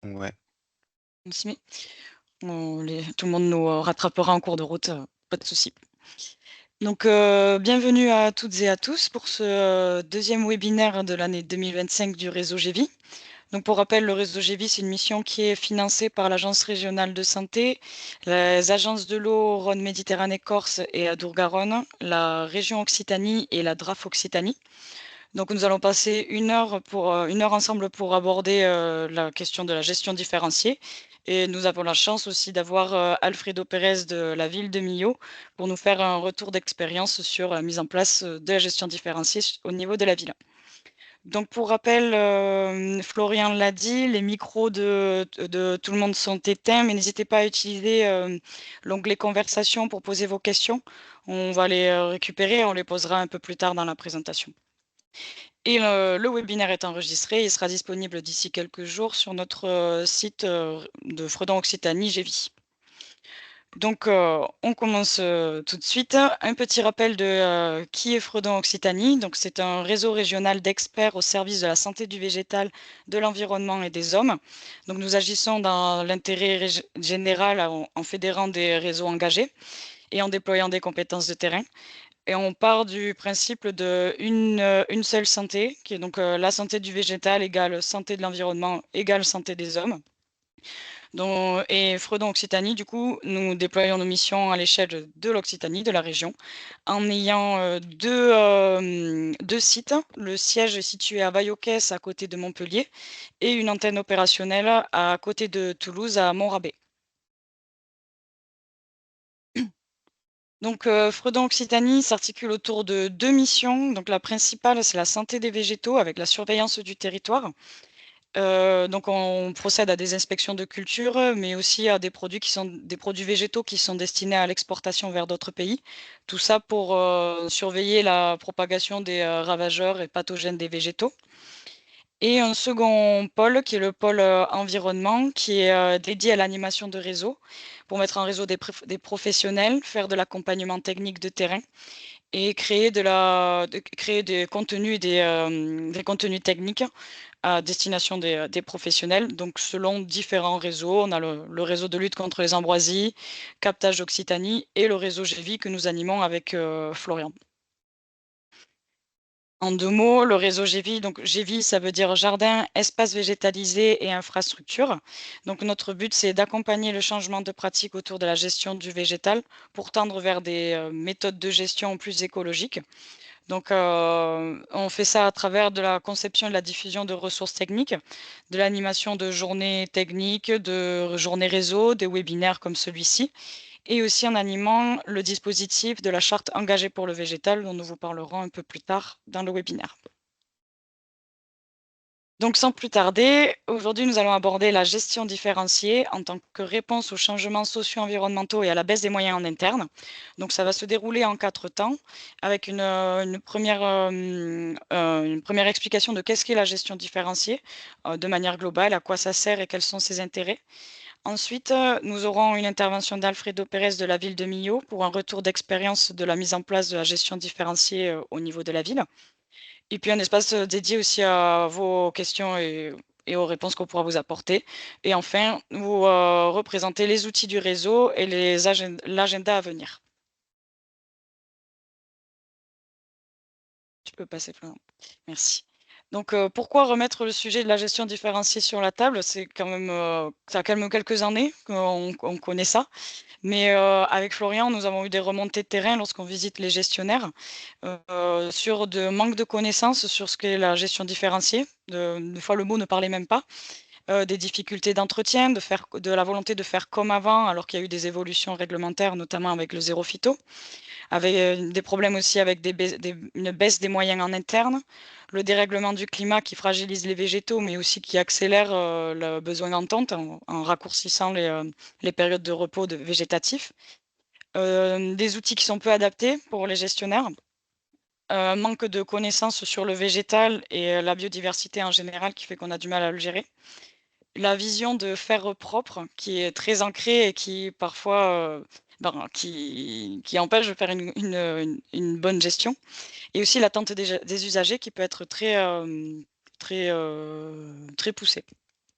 Ouais. On s'y met. Tout le monde nous rattrapera en cours de route, pas de souci. Donc, bienvenue à toutes et à tous pour ce 2e webinaire de l'année 2025 du réseau GEVI. Donc, pour rappel, le réseau GEVI, c'est une mission qui est financée par l'Agence régionale de santé, les agences de l'eau Rhône-Méditerranée-Corse et Adour-Garonne, la région Occitanie et la DRAF Occitanie. Donc nous allons passer 1 heure ensemble pour aborder, la question de la gestion différenciée et nous avons la chance aussi d'avoir, Alfredo Pérez de la ville de Millau pour nous faire un retour d'expérience sur la mise en place, de la gestion différenciée au niveau de la ville. Donc pour rappel, Florian l'a dit, les micros de tout le monde sont éteints, mais n'hésitez pas à utiliser, l'onglet conversation pour poser vos questions. On va les, récupérer, on les posera un peu plus tard dans la présentation. Et le webinaire est enregistré, il sera disponible d'ici quelques jours sur notre, site, de Fredon Occitanie GEVI. Donc, on commence, tout de suite. Un petit rappel de, qui est Fredon Occitanie. Donc c'est un réseau régional d'experts au service de la santé du végétal, de l'environnement et des hommes. Donc nous agissons dans l'intérêt général en fédérant des réseaux engagés et en déployant des compétences de terrain. Et on part du principe de une seule santé, qui est donc, la santé du végétal égale santé de l'environnement égale santé des hommes. Et Fredon Occitanie, du coup, nous déployons nos missions à l'échelle de l'Occitanie, de la région, en ayant, 2 sites. Le siège est situé à Vaillocès, à côté de Montpellier, et une antenne opérationnelle à côté de Toulouse, à Montrabé. Donc, Fredon Occitanie s'articule autour de 2 missions. Donc la principale, c'est la santé des végétaux avec la surveillance du territoire. Donc on procède à des inspections de culture, mais aussi à des produits végétaux qui sont destinés à l'exportation vers d'autres pays. Tout ça pour, surveiller la propagation des, ravageurs et pathogènes des végétaux. Et un second pôle qui est le pôle, environnement qui est, dédié à l'animation de réseaux, pour mettre en réseau des professionnels, faire de l'accompagnement technique de terrain et créer des contenus techniques à destination des professionnels, donc selon différents réseaux. On a le réseau de lutte contre les ambroisies, Captage d'Occitanie et le réseau GEVI que nous animons avec, Florian. En 2 mots, le réseau GEVI, donc GEVI, ça veut dire jardin, espace végétalisé et infrastructure. Donc notre but, c'est d'accompagner le changement de pratique autour de la gestion du végétal pour tendre vers des, méthodes de gestion plus écologiques. Donc, on fait ça à travers de la conception et de la diffusion de ressources techniques, de l'animation de journées techniques, de journées réseau, des webinaires comme celui-ci et aussi en animant le dispositif de la charte engagée pour le végétal dont nous vous parlerons un peu plus tard dans le webinaire. Donc sans plus tarder, aujourd'hui nous allons aborder la gestion différenciée en tant que réponse aux changements socio-environnementaux et à la baisse des moyens en interne. Donc ça va se dérouler en 4 temps avec une première explication de qu'est-ce qu'est la gestion différenciée de manière globale, à quoi ça sert et quels sont ses intérêts. Ensuite, nous aurons une intervention d'Alfredo Pérez de la ville de Millau pour un retour d'expérience de la mise en place de la gestion différenciée au niveau de la ville. Et puis un espace, dédié aussi à vos questions et aux réponses qu'on pourra vous apporter. Et enfin, vous, représentez les outils du réseau et l'agenda à venir. Tu peux passer, Florent. Merci. Donc, pourquoi remettre le sujet de la gestion différenciée sur la table? C'est quand même, ça a quand même quelques années qu'on connaît ça. Mais, avec Florian, nous avons eu des remontées de terrain lorsqu'on visite les gestionnaires, sur de manque de connaissances sur ce qu'est la gestion différenciée. Des fois, le mot ne parlait même pas. Des difficultés d'entretien, de la volonté de faire comme avant, alors qu'il y a eu des évolutions réglementaires, notamment avec le zéro phyto. Avec, des problèmes aussi avec une baisse des moyens en interne, le dérèglement du climat qui fragilise les végétaux, mais aussi qui accélère, le besoin en tonte en raccourcissant les périodes de repos végétatifs. Des outils qui sont peu adaptés pour les gestionnaires, manque de connaissances sur le végétal et la biodiversité en général qui fait qu'on a du mal à le gérer. La vision de faire propre qui est très ancrée et qui parfois, qui empêche de faire une bonne gestion et aussi l'attente des usagers qui peut être très, très poussée.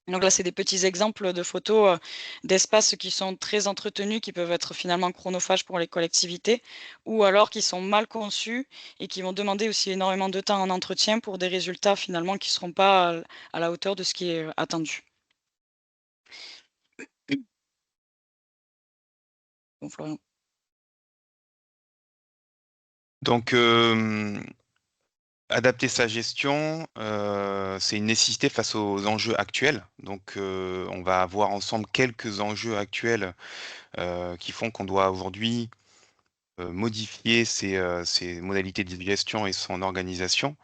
Donc là, c'est des petits exemples de photos, d'espaces qui sont très entretenus, qui peuvent être finalement chronophages pour les collectivités ou alors qui sont mal conçus et qui vont demander aussi énormément de temps en entretien pour des résultats finalement qui ne seront pas à la hauteur de ce qui est, attendu. Bon Florian. Donc, adapter sa gestion, c'est une nécessité face aux enjeux actuels. Donc, on va voir ensemble quelques enjeux actuels, qui font qu'on doit aujourd'hui, modifier ses modalités de gestion et son organisation.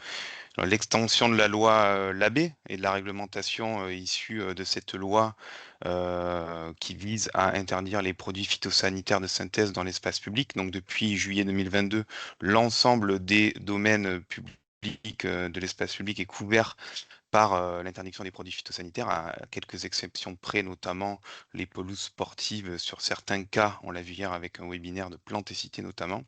Alors, l'extension de la loi, Labbé et de la réglementation, issue, de cette loi, qui vise à interdire les produits phytosanitaires de synthèse dans l'espace public. Donc depuis juillet 2022, l'ensemble des domaines, publics, de l'espace public est couvert par, l'interdiction des produits phytosanitaires, à quelques exceptions près, notamment les pelouses sportives, sur certains cas. On l'a vu hier avec un webinaire de Plantécité notamment.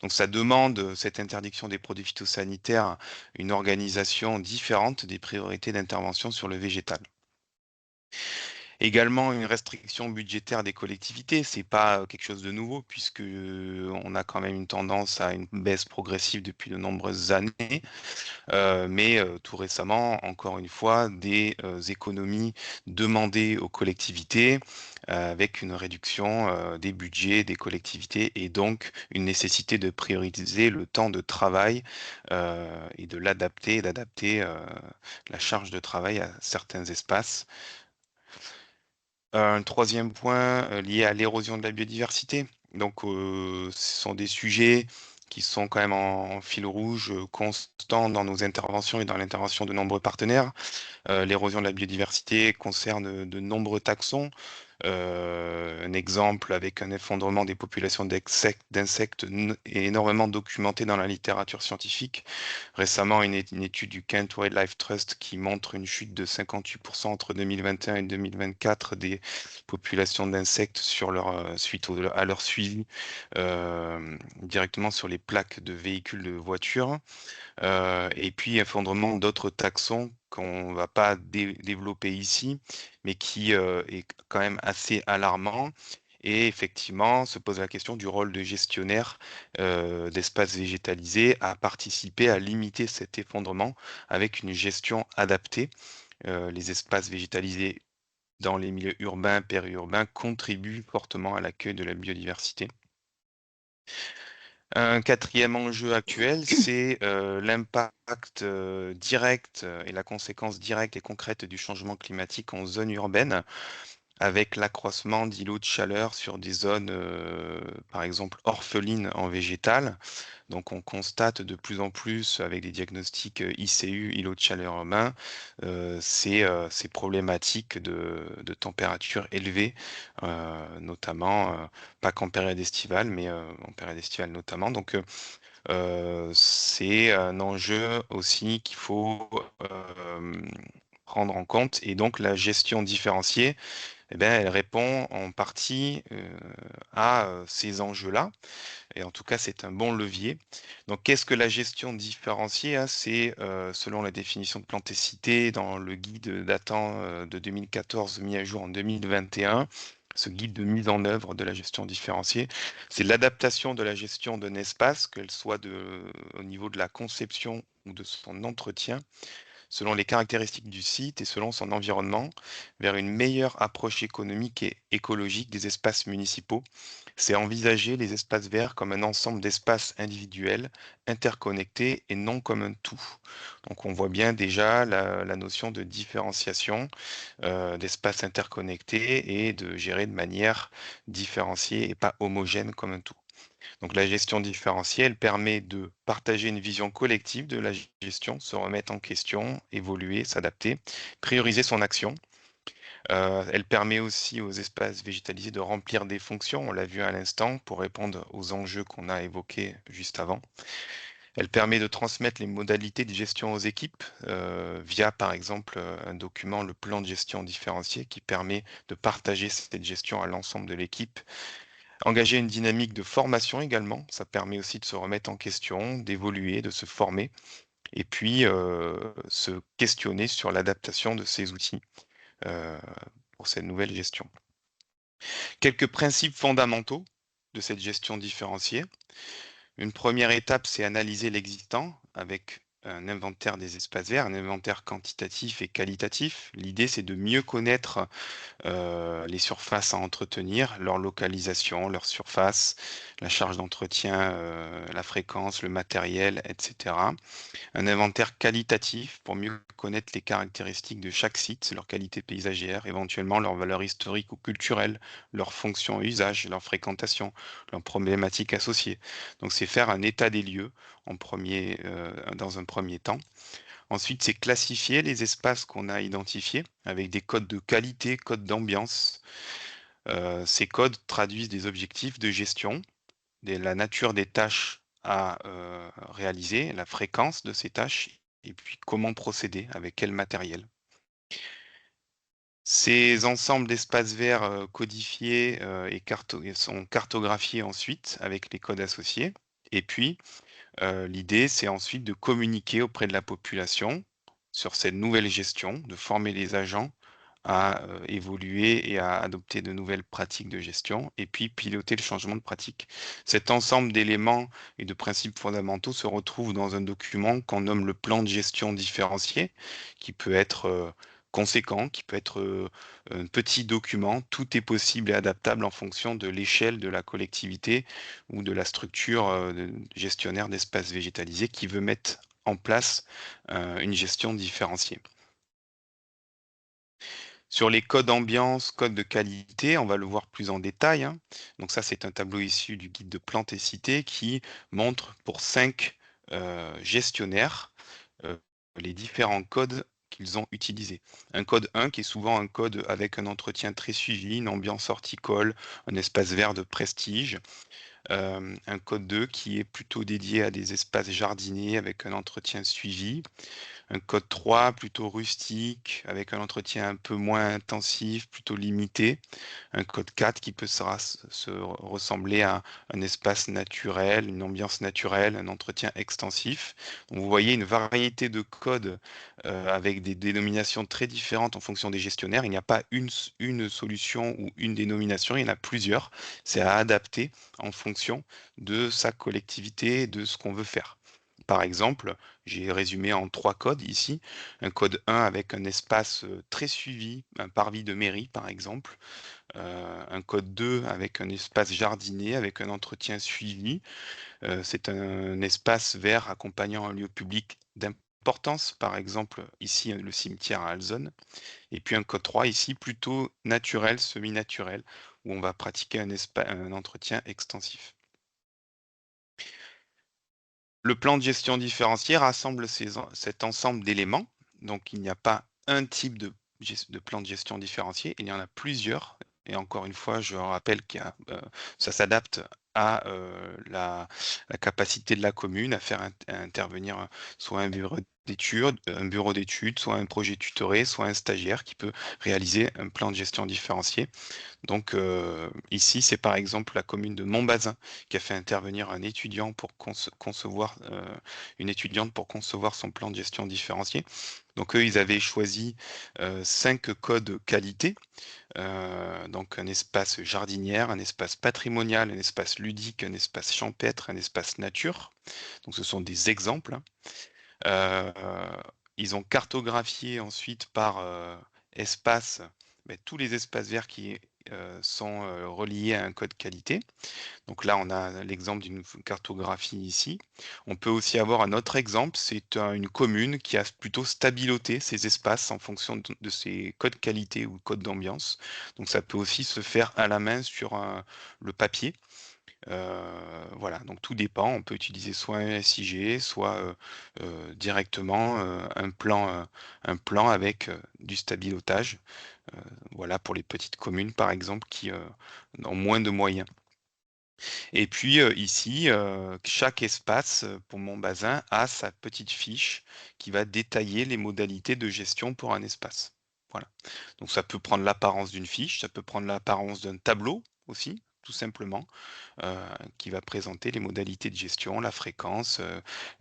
Donc ça demande, cette interdiction des produits phytosanitaires, une organisation différente des priorités d'intervention sur le végétal. Également une restriction budgétaire des collectivités, c'est pas, quelque chose de nouveau puisque, on a quand même une tendance à une baisse progressive depuis de nombreuses années. Mais tout récemment, encore une fois, des, économies demandées aux collectivités, avec une réduction, des budgets des collectivités et donc une nécessité de prioriser le temps de travail, et de l'adapter d'adapter, la charge de travail à certains espaces. Un 3e point, lié à l'érosion de la biodiversité. Donc, ce sont des sujets qui sont quand même en fil rouge, constant dans nos interventions et dans l'intervention de nombreux partenaires. L'érosion de la biodiversité concerne de nombreux taxons. Un exemple avec un effondrement des populations d'insectes est énormément documenté dans la littérature scientifique. Récemment, une étude du Kent Wildlife Trust qui montre une chute de 58% entre 2021 et 2024 des populations d'insectes sur suite à leur suivi, directement sur les plaques de véhicules de voitures. Et puis effondrement d'autres taxons qu'on va pas développer ici, mais qui, est quand même assez alarmant et effectivement se pose la question du rôle de gestionnaire, d'espaces végétalisés à participer à limiter cet effondrement avec une gestion adaptée. Les espaces végétalisés dans les milieux urbains, périurbains contribuent fortement à l'accueil de la biodiversité. Un 4e enjeu actuel, c'est, l'impact, direct, et la conséquence directe et concrète du changement climatique en zone urbaine, avec l'accroissement d'îlots de chaleur sur des zones, par exemple orphelines en végétal. Donc on constate de plus en plus avec des diagnostics, ICU, îlots de chaleur humains, ces problématiques de température élevée, notamment, pas qu'en période estivale, mais, en période estivale notamment. Donc, c'est un enjeu aussi qu'il faut, prendre en compte et donc la gestion différenciée, eh ben, elle répond en partie, à, ces enjeux-là et en tout cas, c'est un bon levier. Donc qu'est-ce que la gestion différenciée, hein? C'est, selon la définition de Plantécité dans le guide datant, de 2014 mis à jour en 2021, ce guide de mise en œuvre de la gestion différenciée, c'est l'adaptation de la gestion d'un espace, qu'elle soit au niveau de la conception ou de son entretien, selon les caractéristiques du site et selon son environnement, vers une meilleure approche économique et écologique des espaces municipaux. C'est envisager les espaces verts comme un ensemble d'espaces individuels, interconnectés et non comme un tout. Donc on voit bien déjà la notion de différenciation, d'espaces interconnectés et de gérer de manière différenciée et pas homogène comme un tout. Donc la gestion différentielle permet de partager une vision collective de la gestion, se remettre en question, évoluer, s'adapter, prioriser son action. Elle permet aussi aux espaces végétalisés de remplir des fonctions, on l'a vu à l'instant, pour répondre aux enjeux qu'on a évoqués juste avant. Elle permet de transmettre les modalités de gestion aux équipes, via par exemple, un document, le plan de gestion différencié, qui permet de partager cette gestion à l'ensemble de l'équipe. Engager une dynamique de formation également, ça permet aussi de se remettre en question, d'évoluer, de se former et puis, se questionner sur l'adaptation de ces outils. pour cette nouvelle gestion. Quelques principes fondamentaux de cette gestion différenciée. Une première étape, c'est analyser l'existant avec un inventaire des espaces verts, un inventaire quantitatif et qualitatif. L'idée, c'est de mieux connaître les surfaces à entretenir, leur localisation, leur surface, la charge d'entretien, la fréquence, le matériel, etc. Un inventaire qualitatif pour mieux connaître les caractéristiques de chaque site, leur qualité paysagère, éventuellement leur valeur historique ou culturelle, leur fonction et usage, leur fréquentation, leurs problématiques associées. Donc c'est faire un état des lieux dans un premier temps. Ensuite, c'est classifier les espaces qu'on a identifiés avec des codes de qualité, codes d'ambiance. Ces codes traduisent des objectifs de gestion, la nature des tâches à réaliser, la fréquence de ces tâches et puis comment procéder, avec quel matériel. Ces ensembles d'espaces verts codifiés et sont cartographiés ensuite avec les codes associés. Et puis, l'idée, c'est ensuite de communiquer auprès de la population sur cette nouvelle gestion, de former les agents à évoluer et à adopter de nouvelles pratiques de gestion et puis piloter le changement de pratique. Cet ensemble d'éléments et de principes fondamentaux se retrouve dans un document qu'on nomme le plan de gestion différencié, qui peut être conséquent, qui peut être un petit document. Tout est possible et adaptable en fonction de l'échelle de la collectivité ou de la structure gestionnaire d'espaces végétalisés qui veut mettre en place une gestion différenciée. Sur les codes ambiance, codes de qualité, on va le voir plus en détail, hein. Donc ça, c'est un tableau issu du guide de plantes et cités qui montre pour 5 gestionnaires les différents codes qu'ils ont utilisés. Un code 1 qui est souvent un code avec un entretien très suivi, une ambiance horticole, un espace vert de prestige. Un code 2 qui est plutôt dédié à des espaces jardiniers avec un entretien suivi. Un code 3 plutôt rustique, avec un entretien un peu moins intensif, plutôt limité. Un code 4 qui peut se ressembler à un espace naturel, une ambiance naturelle, un entretien extensif. Donc, vous voyez une variété de codes avec des dénominations très différentes en fonction des gestionnaires. Il n'y a pas une solution ou une dénomination, il y en a plusieurs. C'est à adapter en fonction de sa collectivité et de ce qu'on veut faire. Par exemple, j'ai résumé en 3 codes ici. Un code 1 avec un espace très suivi, un parvis de mairie par exemple. Un code 2 avec un espace jardinier, avec un entretien suivi. C'est un espace vert accompagnant un lieu public d'importance, par exemple ici le cimetière à Alzone. Et puis un code 3 ici plutôt naturel, semi-naturel, où on va pratiquer un entretien extensif. Le plan de gestion différencié rassemble cet ensemble d'éléments. Donc, il n'y a pas un type de plan de gestion différencié, il y en a plusieurs. Et encore une fois, je rappelle que ça s'adapte à la capacité de la commune à faire à intervenir soit un bureau d'études, soit un projet tutoré, soit un stagiaire qui peut réaliser un plan de gestion différencié. Donc ici, c'est par exemple la commune de Montbazin qui a fait intervenir un étudiant pour concevoir, une étudiante pour concevoir son plan de gestion différencié. Donc eux, ils avaient choisi 5 codes qualité, donc un espace jardinière, un espace patrimonial, un espace ludique, un espace champêtre, un espace nature. Donc ce sont des exemples, hein. Heu, Ils ont cartographié ensuite par espace, tous les espaces verts qui sont reliés à un code qualité. Donc là, on a l'exemple d'une cartographie ici. On peut aussi avoir un autre exemple, c'est une commune qui a plutôt stabiloté ses espaces en fonction de ses codes qualité ou codes d'ambiance. Donc ça peut aussi se faire à la main sur le papier. Voilà, donc tout dépend. On peut utiliser soit un SIG, soit directement un plan avec du stabilotage. Voilà pour les petites communes, par exemple, qui ont moins de moyens. Et puis ici, chaque espace pour Montbazin a sa petite fiche qui va détailler les modalités de gestion pour un espace. Voilà. Donc ça peut prendre l'apparence d'une fiche, ça peut prendre l'apparence d'un tableau aussi, tout simplement, qui va présenter les modalités de gestion, la fréquence,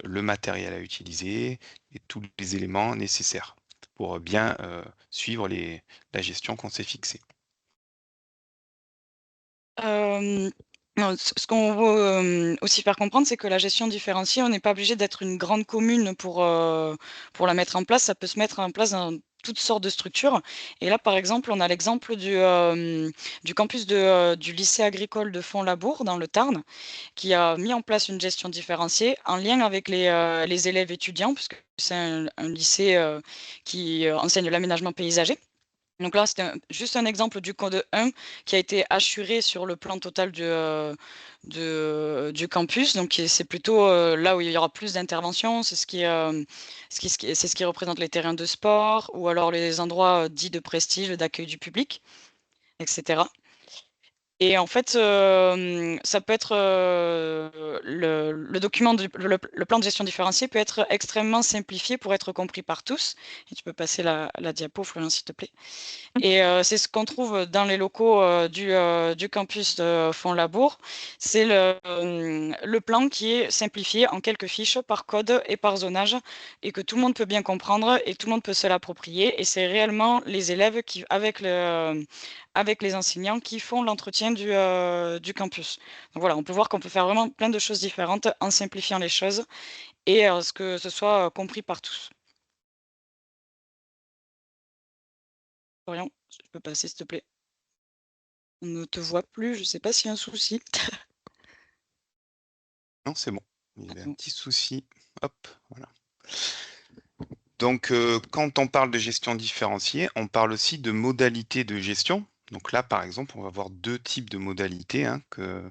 le matériel à utiliser et tous les éléments nécessaires. pour bien suivre la gestion qu'on s'est fixée. Non, ce qu'on veut, aussi faire comprendre, c'est que la gestion différenciée, on n'est pas obligé d'être une grande commune pour la mettre en place. Ça peut se mettre en place dans toutes sortes de structures et là, par exemple, on a l'exemple du campus du lycée agricole de Font-Labour, dans le Tarn, qui a mis en place une gestion différenciée en lien avec les élèves étudiants, puisque c'est un lycée, qui, enseigne l'aménagement paysager. Donc là, c'était juste un exemple du code 1 qui a été assuré sur le plan total du campus. Donc c'est plutôt là où il y aura plus d'interventions. C'est c'est ce qui représente les terrains de sport ou alors les endroits dits de prestige, d'accueil du public, etc. Et en fait, ça peut être, le document le plan de gestion différenciée peut être extrêmement simplifié pour être compris par tous. Et tu peux passer la diapo, Florian, s'il te plaît. Et c'est ce qu'on trouve dans les locaux du campus de Font-Labour. C'est le plan qui est simplifié en quelques fiches par code et par zonage et que tout le monde peut bien comprendre et tout le monde peut se l'approprier. Et c'est réellement les élèves qui, avec les enseignants, qui font l'entretien du campus. Donc voilà, on peut voir qu'on peut faire vraiment plein de choses différentes en simplifiant les choses et ce que ce soit compris par tous. Florian, je peux passer, s'il te plaît. On ne te voit plus, je sais pas s'il y a un souci. Non, c'est bon. Il y Ah, avait c'est un bon. petit souci. Hop, voilà. Donc, quand on parle de gestion différenciée, on parle aussi de modalités de gestion. Donc là, par exemple, on va voir deux types de modalités hein, que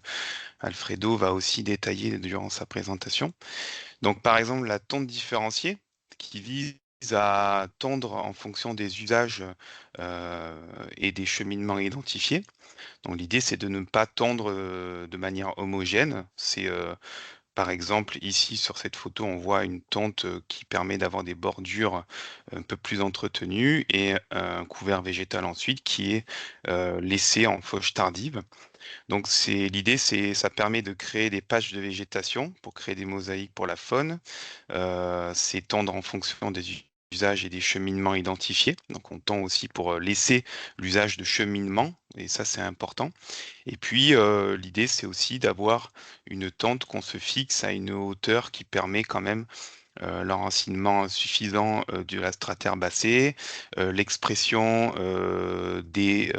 Alfredo va aussi détailler durant sa présentation. Donc, par exemple, la tonte différenciée qui vise à tondre en fonction des usages et des cheminements identifiés. Donc, l'idée, c'est de ne pas tondre de manière homogène. C'est par exemple, ici sur cette photo, on voit une tente qui permet d'avoir des bordures un peu plus entretenues et un couvert végétal ensuite qui est laissé en fauche tardive. Donc l'idée, ça permet de créer des patchs de végétation pour créer des mosaïques pour la faune. C'est tendre en fonction des usages et des cheminements identifiés. Donc on tend aussi pour laisser l'usage de cheminement et ça c'est important. Et puis, l'idée, c'est aussi d'avoir une tente qu'on se fixe à une hauteur qui permet quand même, l'enracinement suffisant, de la stratère herbacée, l'expression, des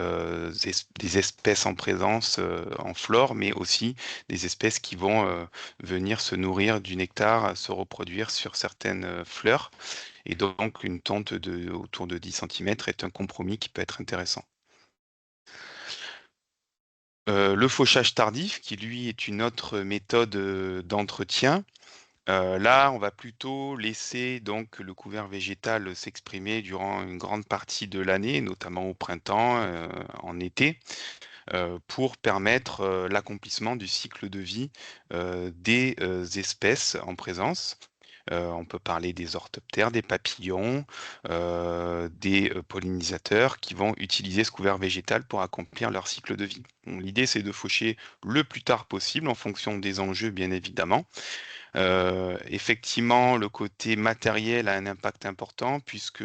espèces en présence, en flore, mais aussi des espèces qui vont, venir se nourrir du nectar, se reproduire sur certaines, fleurs et donc une tente de autour de 10 centimètres est un compromis qui peut être intéressant. Le fauchage tardif qui lui est une autre méthode, d'entretien. Là, on va plutôt laisser donc le couvert végétal s'exprimer durant une grande partie de l'année, notamment au printemps, en été, pour permettre, l'accomplissement du cycle de vie, des, espèces en présence. On peut parler des orthoptères, des papillons, des, pollinisateurs qui vont utiliser ce couvert végétal pour accomplir leur cycle de vie. Donc l'idée, c'est de faucher le plus tard possible en fonction des enjeux, bien évidemment. Effectivement, le côté matériel a un impact important puisque,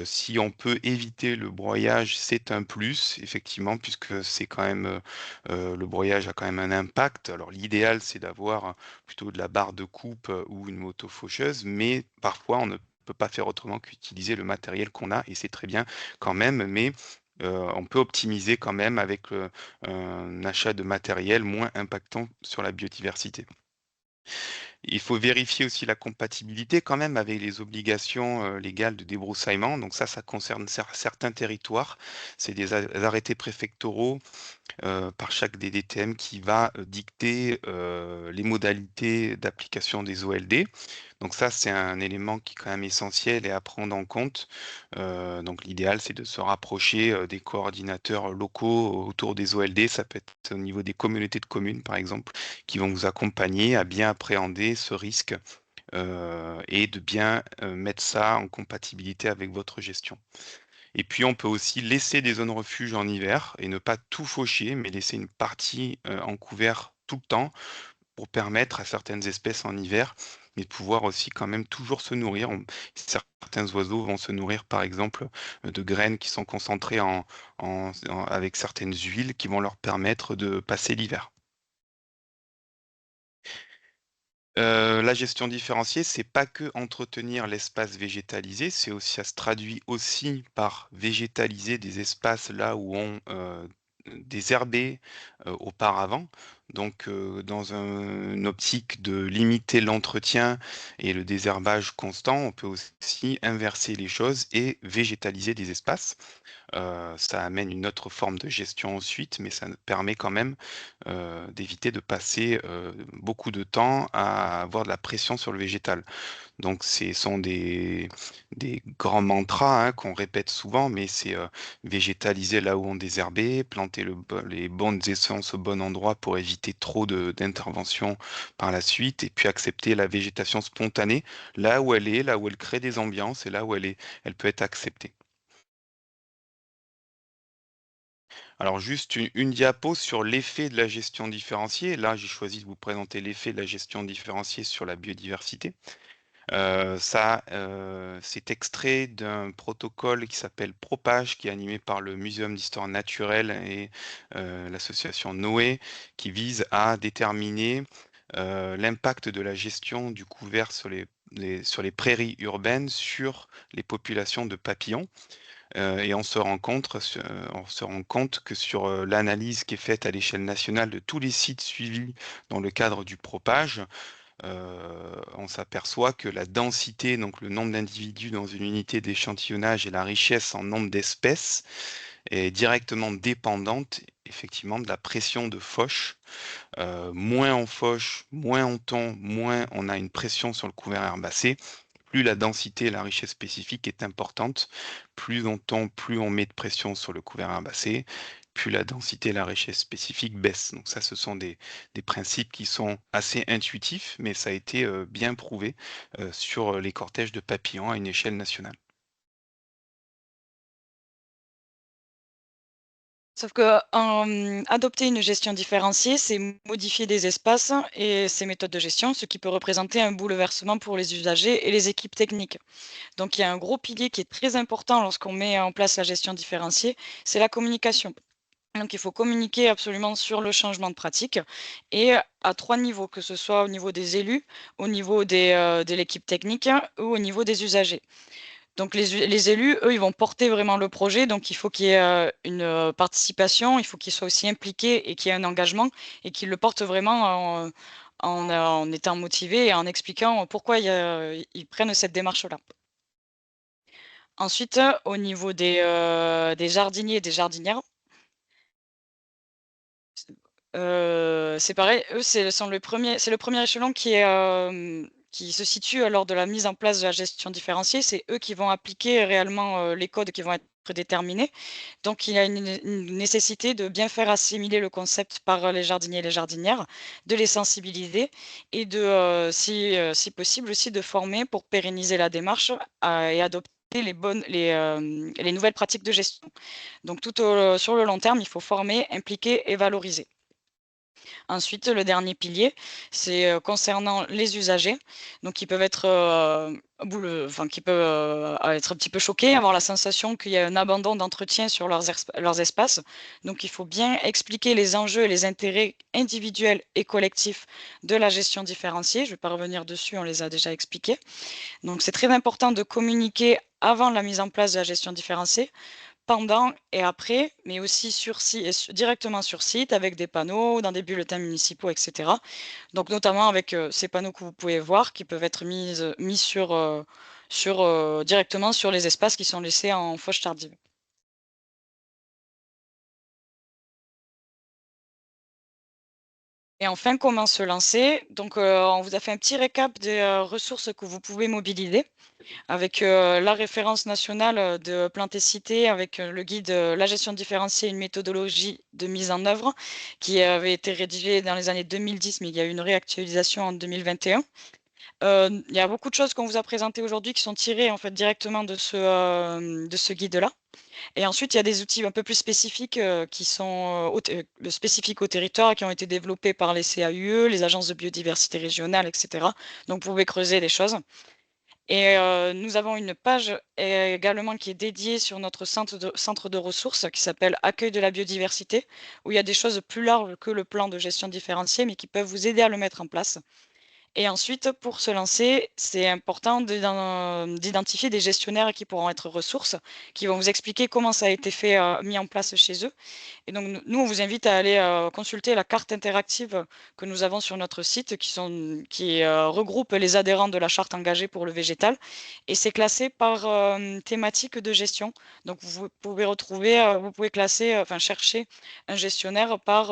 si on peut éviter le broyage, c'est un plus, effectivement, puisque c'est quand même, le broyage a quand même un impact. Alors l'idéal, c'est d'avoir plutôt de la barre de coupe, ou une moto faucheuse, mais parfois on ne peut pas faire autrement qu'utiliser le matériel qu'on a et c'est très bien quand même, mais, on peut optimiser quand même avec, un achat de matériel moins impactant sur la biodiversité. Il faut vérifier aussi la compatibilité quand même avec les obligations, légales de débroussaillement. Donc ça concerne certains territoires. C'est des arrêtés préfectoraux par chaque DDTM qui va dicter les modalités d'application des OLD. Donc ça, c'est un élément qui est quand même essentiel et à prendre en compte. Donc l'idéal, c'est de se rapprocher des coordinateurs locaux autour des OLD. Ça peut être au niveau des communautés de communes, par exemple, qui vont vous accompagner à bien appréhender ce risque et de bien mettre ça en compatibilité avec votre gestion. Et puis, on peut aussi laisser des zones refuge en hiver et ne pas tout faucher, mais laisser une partie en couvert tout le temps pour permettre à certaines espèces en hiver mais de pouvoir aussi quand même toujours se nourrir. Certains oiseaux vont se nourrir, par exemple, de graines qui sont concentrées avec certaines huiles qui vont leur permettre de passer l'hiver. La gestion différenciée, c'est pas que entretenir l'espace végétalisé, c'est aussi ça se traduit aussi par végétaliser des espaces là où on, désherbé, auparavant. Donc, une optique de limiter l'entretien et le désherbage constant, on peut aussi inverser les choses et végétaliser des espaces. Ça amène une autre forme de gestion ensuite, mais ça nous permet quand même, d'éviter de passer, beaucoup de temps à avoir de la pression sur le végétal. Donc ce sont des grands mantras, hein, qu'on répète souvent, mais c'est, végétaliser là où on désherbait, planter les bonnes essences au bon endroit pour éviter trop d'interventions par la suite et puis accepter la végétation spontanée, là où elle est, là où elle crée des ambiances et là où elle peut être acceptée. Alors juste une diapo sur l'effet de la gestion différenciée. Là, j'ai choisi de vous présenter l'effet de la gestion différenciée sur la biodiversité. C'est extrait d'un protocole qui s'appelle Propage, qui est animé par le Muséum d'histoire naturelle et l'association Noé, qui vise à déterminer, l'impact de la gestion du couvert sur les prairies urbaines sur les populations de papillons. Et on se rend compte que sur, l'analyse qui est faite à l'échelle nationale de tous les sites suivis dans le cadre du propage, on s'aperçoit que la densité, donc le nombre d'individus dans une unité d'échantillonnage et la richesse en nombre d'espèces est directement dépendante effectivement de la pression de Foch. Moins on fauche, moins on tond, moins on a une pression sur le couvert herbacé. Plus la densité et la richesse spécifique est importante, plus on tond, plus on met de pression sur le couvert herbacé, plus la densité et la richesse spécifique baissent. Donc ça, ce sont des principes qui sont assez intuitifs, mais ça a été bien prouvé sur les cortèges de papillons à une échelle nationale. Sauf que, adopter une gestion différenciée, c'est modifier des espaces et ces méthodes de gestion, ce qui peut représenter un bouleversement pour les usagers et les équipes techniques. Donc il y a un gros pilier qui est très important lorsqu'on met en place la gestion différenciée, c'est la communication. Donc il faut communiquer absolument sur le changement de pratique et à 3 niveaux, que ce soit au niveau des élus, au niveau de l'équipe technique ou au niveau des usagers. Donc les élus, eux, ils vont porter vraiment le projet, donc il faut qu'il y ait, une, participation, il faut qu'ils soient aussi impliqués et qu'il y ait un engagement et qu'ils le portent vraiment en étant motivés et en expliquant pourquoi ils prennent cette démarche-là. Ensuite, au niveau des jardiniers et des jardinières, c'est pareil, eux, c'est le premier échelon qui se situe lors de la mise en place de la gestion différenciée. C'est eux qui vont appliquer réellement, les codes qui vont être prédéterminés. Donc il y a une nécessité de bien faire assimiler le concept par, les jardiniers et les jardinières, de les sensibiliser et si possible aussi de former pour pérenniser la démarche, et adopter les nouvelles pratiques de gestion. Donc sur le long terme, il faut former, impliquer et valoriser. Ensuite, le dernier pilier, c'est, concernant les usagers, donc qui peuvent être, qui peuvent, être un petit peu choqués, avoir la sensation qu'il y a un abandon d'entretien sur leurs espaces. Donc il faut bien expliquer les enjeux et les intérêts individuels et collectifs de la gestion différenciée. Je ne vais pas revenir dessus, on les a déjà expliqués. Donc c'est très important de communiquer avant la mise en place de la gestion différenciée, pendant et après, mais aussi sur si directement sur site avec des panneaux, dans des bulletins municipaux et cetera. Donc notamment avec, ces panneaux que vous pouvez voir qui peuvent être mis directement sur les espaces qui sont laissés en fauche tardive. Et enfin, comment se lancer? Donc, on vous a fait un petit récap des, ressources que vous pouvez mobiliser avec, la référence nationale, de Plantécité, avec, le guide, La gestion différenciée, une méthodologie de mise en œuvre, qui avait été rédigé dans les années 2010, mais il y a eu une réactualisation en 2021. Il y a beaucoup de choses qu'on vous a présentées aujourd'hui qui sont tirées en fait directement de ce guide-là. Et ensuite, il y a des outils un peu plus spécifiques qui sont spécifiques au territoire et qui ont été développés par les CAUE, les agences de biodiversité régionales, etc. Donc, vous pouvez creuser des choses. Et nous avons une page également qui est dédiée sur notre centre de ressources qui s'appelle Accueil de la biodiversité, où il y a des choses plus larges que le plan de gestion différenciée, mais qui peuvent vous aider à le mettre en place. Et ensuite, pour se lancer, c'est important d'identifier des gestionnaires qui pourront être ressources, qui vont vous expliquer comment ça a été fait, mis en place chez eux. Et donc, nous, on vous invite à aller consulter la carte interactive que nous avons sur notre site, qui regroupe les adhérents de la charte engagée pour le végétal. Et c'est classé par thématique de gestion. Donc, vous pouvez retrouver, vous pouvez classer, enfin chercher un gestionnaire par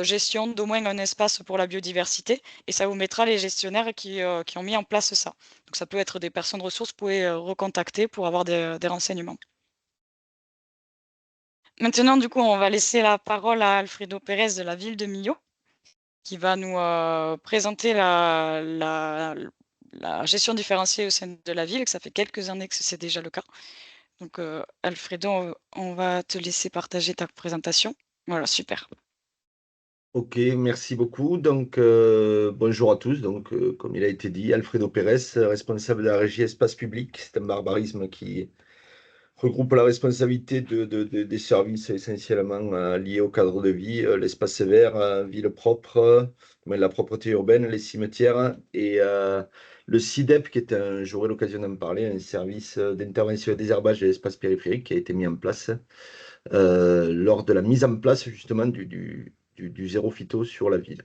gestion d'au moins un espace pour la biodiversité. Et ça vous mettra les gestionnaires qui ont mis en place ça. Donc, ça peut être des personnes ressources, vous pouvez recontacter pour avoir des renseignements. Maintenant, du coup, on va laisser la parole à Alfredo Pérez de la ville de Millau, qui va nous présenter la gestion différenciée au sein de la ville, que ça fait quelques années que c'est déjà le cas. Donc, Alfredo, on va te laisser partager ta présentation. Voilà, super. Ok, merci beaucoup. Donc, bonjour à tous. Donc, comme il a été dit, Alfredo Pérez, responsable de la régie espace public. C'est un barbarisme qui regroupe la responsabilité des services essentiellement liés au cadre de vie, l'espace vert, ville propre, la propreté urbaine, les cimetières et le CIDEP, qui est j'aurai l'occasion d'en parler, un service d'intervention et désherbage de l'espace périphérique qui a été mis en place lors de la mise en place justement du zéro phyto sur la ville.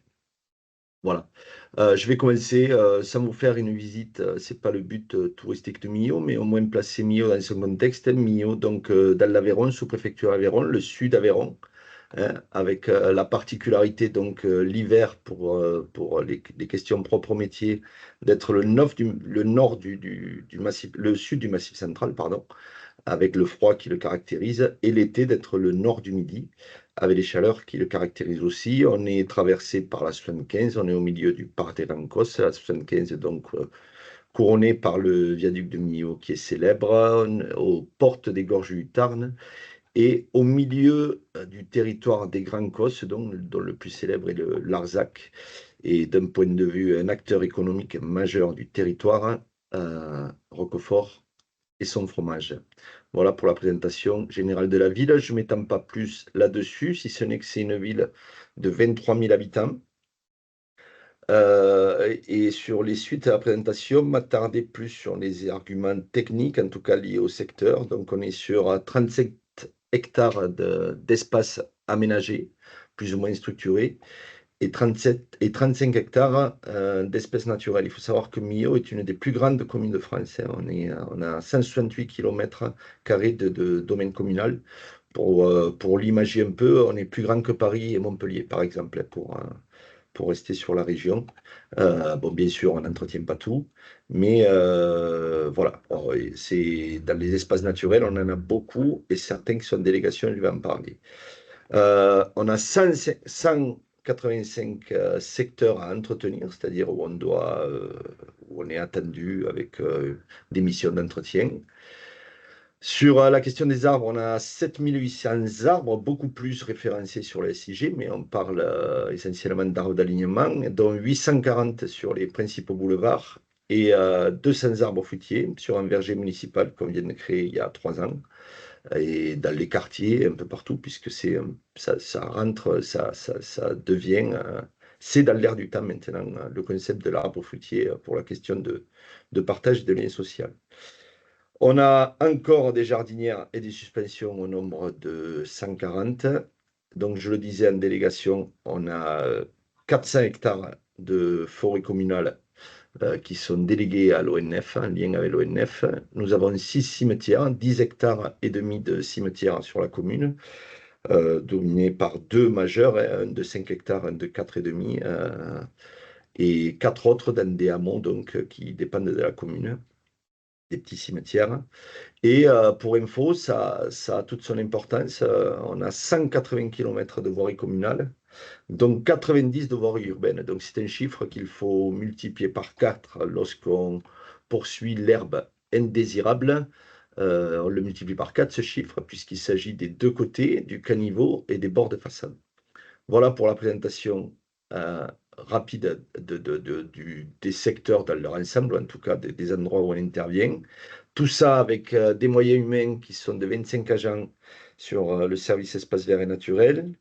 Voilà. Je vais commencer sans vous faire une visite, c'est pas le but touristique de Millau, mais au moins placer Millau dans son contexte. Millau, donc dans l'Aveyron, sous-préfecture Aveyron, le sud Aveyron, hein, avec la particularité, donc l'hiver, pour les questions propres au métier, d'être le nord du massif, le sud du massif central, pardon, avec le froid qui le caractérise, et l'été d'être le nord du Midi, avec les chaleurs qui le caractérisent aussi. On est traversé par la 75, on est au milieu du parc des Rancos, la 75 donc couronné par le viaduc de Millau qui est célèbre, aux portes des gorges du Tarn, et au milieu du territoire des Grands Cosses, dont le plus célèbre est le Larzac, et d'un point de vue un acteur économique majeur du territoire, Roquefort et son fromage. Voilà pour la présentation générale de la ville. Je ne m'étends pas plus là-dessus, si ce n'est que c'est une ville de 23 000 habitants. Et sur les suites à la présentation, m'attarder plus sur les arguments techniques, en tout cas liés au secteur. Donc, on est sur 37 hectares d'espace aménagé, plus ou moins structuré, et 35 hectares d'espèces naturelles. Il faut savoir que Millau est une des plus grandes communes de France, hein. On a 168 km² de domaine communal. Pour l'imager un peu, on est plus grand que Paris et Montpellier, par exemple, pour rester sur la région. Bon, bien sûr, on n'entretient pas tout, mais voilà. Alors, dans les espaces naturels, on en a beaucoup, et certains qui sont en délégation, je vais en parler. On a 185 secteurs à entretenir, c'est-à-dire où on est attendu avec des missions d'entretien. Sur la question des arbres, on a 7800 arbres, beaucoup plus référencés sur le SIG, mais on parle essentiellement d'arbres d'alignement, dont 840 sur les principaux boulevards et 200 arbres fruitiers sur un verger municipal qu'on vient de créer il y a 3 ans, et dans les quartiers, un peu partout, puisque ça rentre, ça devient, c'est dans l'air du temps maintenant, le concept de l'arbre fruitier pour la question de partage de liens sociaux. On a encore des jardinières et des suspensions au nombre de 140. Donc, je le disais en délégation, on a 400 hectares de forêt communale qui sont délégués à l'ONF, en lien avec l'ONF. Nous avons 6 cimetières, 10 hectares et demi de cimetières sur la commune, dominés par 2 majeurs, un de 5 hectares, un de 4,5, et 4 autres dans des hameaux donc, qui dépendent de la commune. des petits cimetières. Et pour info, ça a toute son importance. On a 180 km de voirie communale, donc 90 de voirie urbaine. Donc c'est un chiffre qu'il faut multiplier par 4 lorsqu'on poursuit l'herbe indésirable. On le multiplie par 4 ce chiffre, puisqu'il s'agit des deux côtés, du caniveau et des bords de façade. Voilà pour la présentation rapide des secteurs dans leur ensemble, ou en tout cas des endroits où on intervient. Tout ça avec des moyens humains qui sont de 25 agents sur le service espace vert et naturel,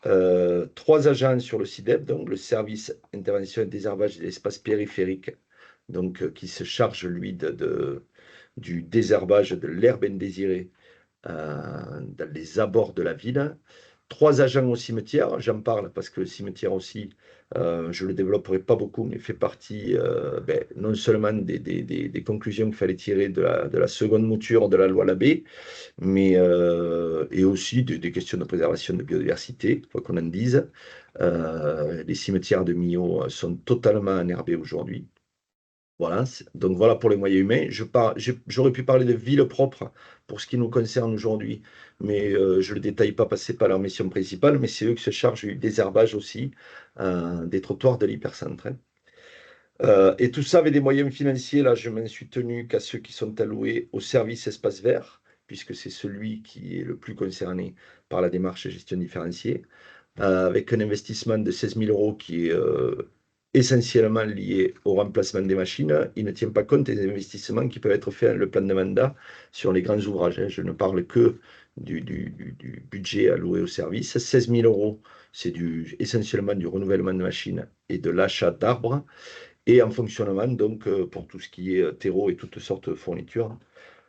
3 agents sur le CIDEP, donc le service intervention et désherbage des espaces périphériques, donc qui se charge, lui, du désherbage de l'herbe indésirée dans les abords de la ville. 3 agents au cimetière, j'en parle parce que le cimetière aussi, je ne le développerai pas beaucoup, mais fait partie non seulement des conclusions qu'il fallait tirer de la seconde mouture de la loi Labbé, mais et aussi des questions de préservation de biodiversité, quoi qu'on en dise. Les cimetières de Millau sont totalement enherbés aujourd'hui. Voilà, donc voilà pour les moyens humains. J'aurais pu parler de ville propre pour ce qui nous concerne aujourd'hui, mais je ne le détaille pas parce que ce n'est pas leur mission principale, mais c'est eux qui se chargent du désherbage aussi des trottoirs de l'hypercentre, hein. Et tout ça avec des moyens financiers, là je m'en suis tenu qu'à ceux qui sont alloués au service espace vert, puisque c'est celui qui est le plus concerné par la démarche gestion différenciée, avec un investissement de 16 000 euros qui est essentiellement lié au remplacement des machines. Il ne tient pas compte des investissements qui peuvent être faits dans le plan de mandat sur les grands ouvrages, hein. Je ne parle que du budget alloué au service. 16 000 euros, c'est essentiellement du renouvellement de machines et de l'achat d'arbres. Et en fonctionnement, donc, pour tout ce qui est terreau et toutes sortes de fournitures,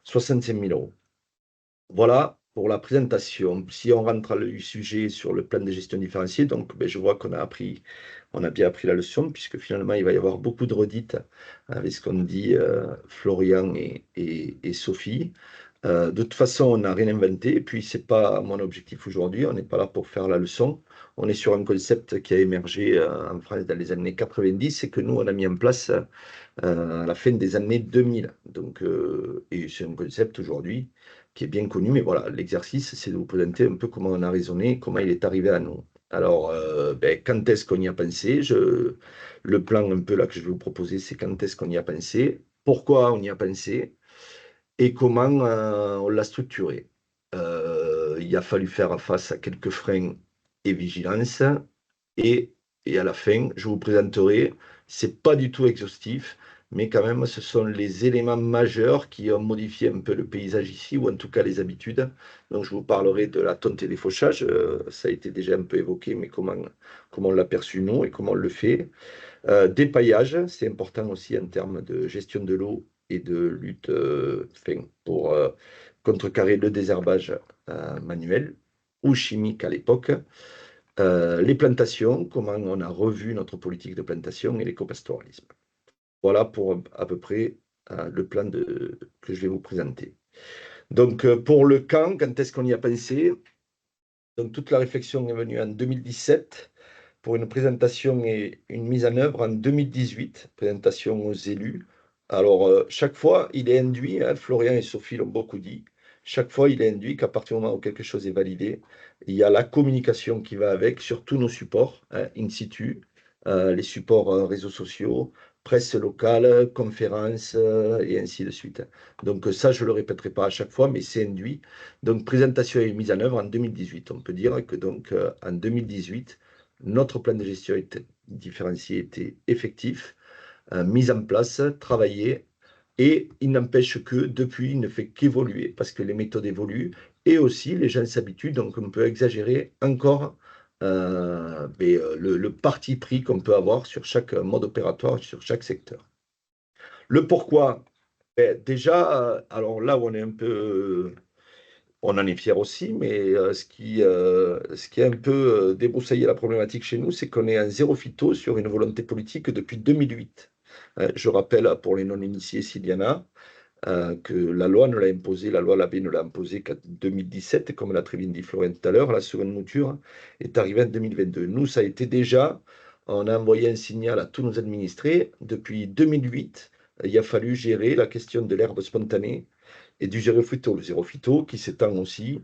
65 000 euros. Voilà pour la présentation. Si on rentre dans le sujet sur le plan de gestion différenciée, donc je vois qu'on a bien appris la leçon, puisque finalement il va y avoir beaucoup de redites avec ce qu'on dit Florian et Sophie. De toute façon, on n'a rien inventé, et puis c'est pas mon objectif aujourd'hui, on n'est pas là pour faire la leçon. On est sur un concept qui a émergé en France dans les années 90 et que nous, on a mis en place à la fin des années 2000. Donc, et c'est un concept aujourd'hui qui est bien connu, mais voilà, l'exercice, c'est de vous présenter un peu comment on a raisonné, comment il est arrivé à nous. Alors, quand est-ce qu'on y a pensé? Le plan un peu là que je vais vous proposer, c'est quand est-ce qu'on y a pensé, pourquoi on y a pensé et comment on l'a structuré. Il a fallu faire face à quelques freins et vigilance, et, et à la fin, je vous présenterai, c'est pas du tout exhaustif, mais quand même, ce sont les éléments majeurs qui ont modifié un peu le paysage ici, ou en tout cas les habitudes. Donc, je vous parlerai de la tonte et des fauchages. Ça a été déjà un peu évoqué, mais comment on l'a perçu nous et comment on le fait. Des paillages, c'est important aussi en termes de gestion de l'eau et de lutte pour contrecarrer le désherbage manuel ou chimique à l'époque. Les plantations, comment on a revu notre politique de plantation et l'éco-pastoralisme. Voilà pour à peu près le plan que je vais vous présenter. Donc pour le quand est-ce qu'on y a pensé? Donc toute la réflexion est venue en 2017 pour une présentation et une mise en œuvre en 2018, présentation aux élus. Alors, chaque fois, il est induit, hein, Florian et Sophie l'ont beaucoup dit, chaque fois, il est induit qu'à partir du moment où quelque chose est validé, il y a la communication qui va avec sur tous nos supports, hein, in situ, les supports réseaux sociaux, presse locale, conférences, et ainsi de suite. Donc ça, je ne le répéterai pas à chaque fois, mais c'est induit. Donc présentation et mise en œuvre en 2018. On peut dire que donc en 2018, notre plan de gestion différencié était effectif, mis en place, travaillé, et il n'empêche que depuis, il ne fait qu'évoluer parce que les méthodes évoluent et aussi les gens s'habituent, donc on peut exagérer encore le parti pris qu'on peut avoir sur chaque mode opératoire, sur chaque secteur. Le pourquoi, déjà, alors là où on est un peu on en est fier aussi, mais ce qui a un peu débroussaillé la problématique chez nous, c'est qu'on est en zéro phyto sur une volonté politique depuis 2008. Je rappelle pour les non-initiés, s'il y en a, que la loi ne l'a imposé, la loi Labbé ne l'a imposé qu'en 2017, comme l'a très bien dit Florent tout à l'heure, la seconde mouture est arrivée en 2022. Nous, ça a été déjà, on a envoyé un signal à tous nos administrés depuis 2008 il a fallu gérer la question de l'herbe spontanée et du zéro phyto. Le zéro phyto qui s'étend aussi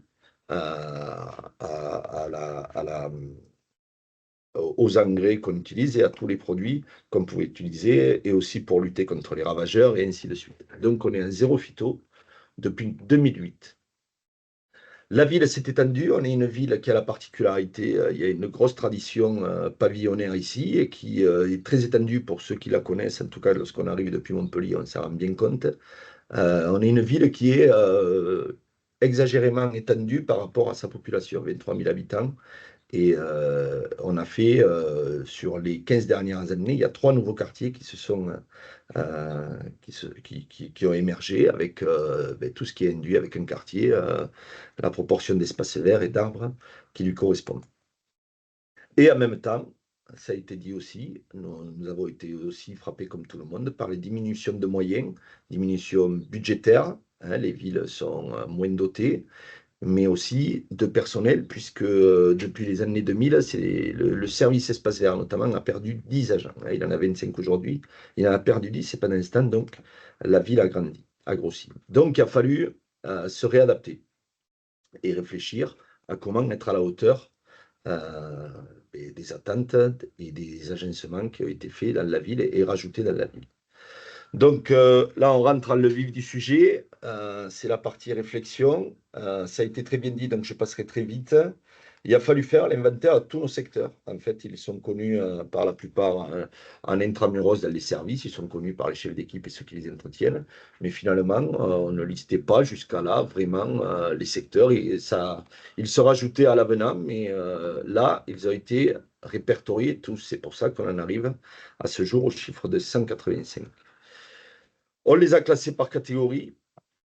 aux engrais qu'on utilise et à tous les produits qu'on pouvait utiliser, et aussi pour lutter contre les ravageurs, et ainsi de suite. Donc, on est en zéro phyto depuis 2008. La ville s'est étendue. On est une ville qui a la particularité, il y a une grosse tradition pavillonnaire ici et qui est très étendue pour ceux qui la connaissent. En tout cas, lorsqu'on arrive depuis Montpellier, on s'en rend bien compte. On est une ville qui est exagérément étendue par rapport à sa population, 23 000 habitants. Et on a fait, sur les 15 dernières années, il y a 3 nouveaux quartiers qui se sont qui ont émergé avec tout ce qui est induit avec un quartier, la proportion d'espaces verts et d'arbres qui lui correspondent. Et en même temps, ça a été dit aussi, nous avons été aussi frappés comme tout le monde par les diminutions de moyens, diminutions budgétaires. Hein, les villes sont moins dotées, mais aussi de personnel, puisque depuis les années 2000, le service espace vert notamment a perdu 10 agents. Il en a 25 aujourd'hui, il en a perdu 10, c'est pas d'instant, donc la ville a grandi, a grossi. Donc il a fallu se réadapter et réfléchir à comment être à la hauteur euh, des attentes et des agencements qui ont été faits dans la ville et rajoutés dans la ville. Donc là, on rentre dans le vif du sujet. C'est la partie réflexion. Ça a été très bien dit, donc je passerai très vite. Il a fallu faire l'inventaire de tous nos secteurs. En fait, ils sont connus par la plupart en intramuros dans les services. Ils sont connus par les chefs d'équipe et ceux qui les entretiennent. Mais finalement, on ne listait pas jusqu'à là vraiment les secteurs. Et ça, ils se rajoutaient à l'avenant, mais là, ils ont été répertoriés tous. C'est pour ça qu'on en arrive à ce jour au chiffre de 185. On les a classés par catégorie.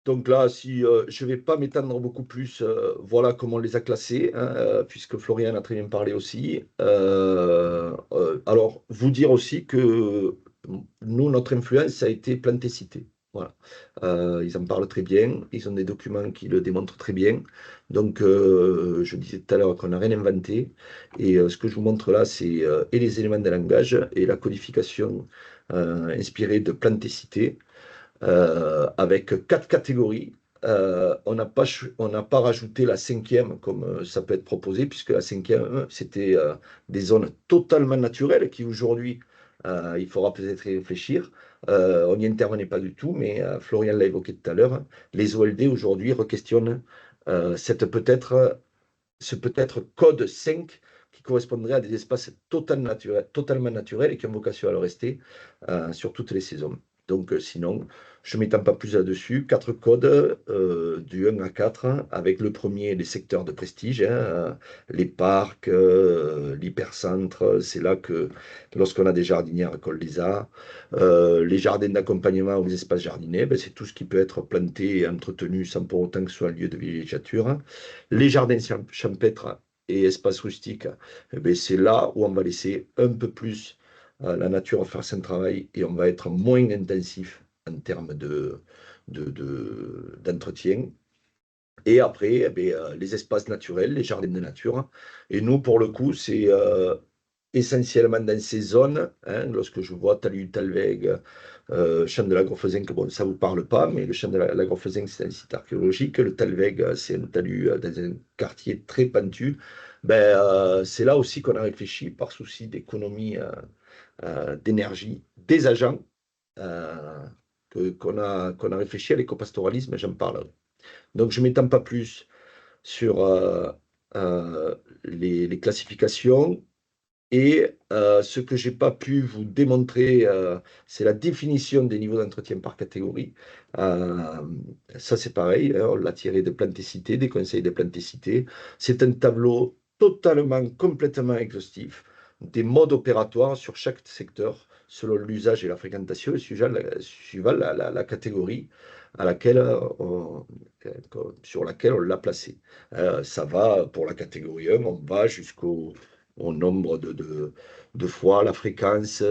Donc là, si je ne vais pas m'étendre beaucoup plus, voilà comment on les a classés, hein, puisque Florian a très bien parlé aussi. Alors, vous dire aussi que nous, notre influence a été Planté-Cité. Voilà. Ils en parlent très bien, ils ont des documents qui le démontrent très bien. Donc, je disais tout à l'heure qu'on n'a rien inventé. Et ce que je vous montre là, c'est et les éléments de langage et la codification inspirée de Planté-Cité avec 4 catégories. On n'a pas rajouté la cinquième comme ça peut être proposé, puisque la cinquième, c'était des zones totalement naturelles qui aujourd'hui, il faudra peut-être y réfléchir. On n'y intervenait pas du tout, mais Florian l'a évoqué tout à l'heure. Les OLD aujourd'hui requestionnent ce peut-être code 5 qui correspondrait à des espaces totalement naturels et qui ont vocation à le rester sur toutes les saisons. Donc, sinon, je ne m'étends pas plus là-dessus. 4 codes du 1 à 4, avec le premier, les secteurs de prestige, hein, les parcs, l'hypercentre. C'est là que, lorsqu'on a des jardinières, qu'on les a. Les jardins d'accompagnement ou les espaces jardinés, ben, c'est tout ce qui peut être planté et entretenu sans pour autant que ce soit un lieu de villégiature. Les jardins champêtres et espaces rustiques, eh ben, c'est là où on va laisser un peu plus la nature faire son travail et on va être moins intensif en termes d'entretien. Et après, eh ben, les espaces naturels, les jardins de nature. Et nous, pour le coup, c'est essentiellement dans ces zones, hein, lorsque je vois Talus, Talweg, champ de l'Agrofesenc, bon, ça ne vous parle pas, mais le champ de l'Agrofesenc, c'est un site archéologique. Le Talweg, c'est un talus dans un quartier très pentu. Ben, c'est là aussi qu'on a réfléchi, par souci d'économie d'énergie, des agents, euh, qu'on a réfléchi à l'éco-pastoralisme, j'en parle. Donc, je ne m'étends pas plus sur euh, les classifications. Et ce que je n'ai pas pu vous démontrer, c'est la définition des niveaux d'entretien par catégorie. Euh, Ça, c'est pareil, hein, on l'a tiré de Planté-Cité, des conseils de Planté-Cité. C'est un tableau totalement, complètement exhaustif des modes opératoires sur chaque secteur, selon l'usage et la fréquentation, et suivant la catégorie à laquelle sur laquelle on l'a placé. Ça va pour la catégorie 1, on va au nombre de fois, la fréquence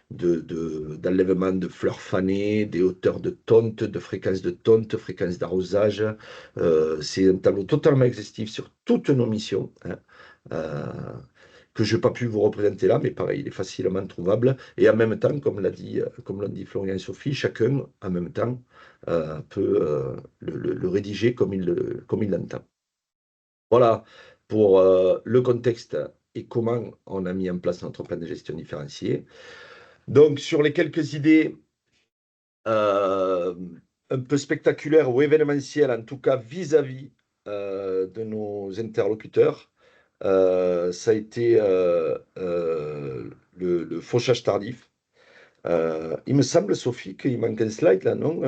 d'enlèvement de fleurs fanées, des hauteurs de tonte, de fréquence d'arrosage. C'est un tableau totalement exhaustif sur toutes nos missions, hein, euh, que je n'ai pas pu vous représenter là, mais pareil, il est facilement trouvable. Et en même temps, comme l'ont dit Florian et Sophie, chacun, en même temps, peut le rédiger comme il l'entend. Voilà pour le contexte et comment on a mis en place notre plan de gestion différenciée. Donc, sur les quelques idées euh, un peu spectaculaires ou événementielles, en tout cas vis-à-vis de nos interlocuteurs, ça a été le fauchage tardif. Il me semble, Sophie, qu'il manque un slide là, non?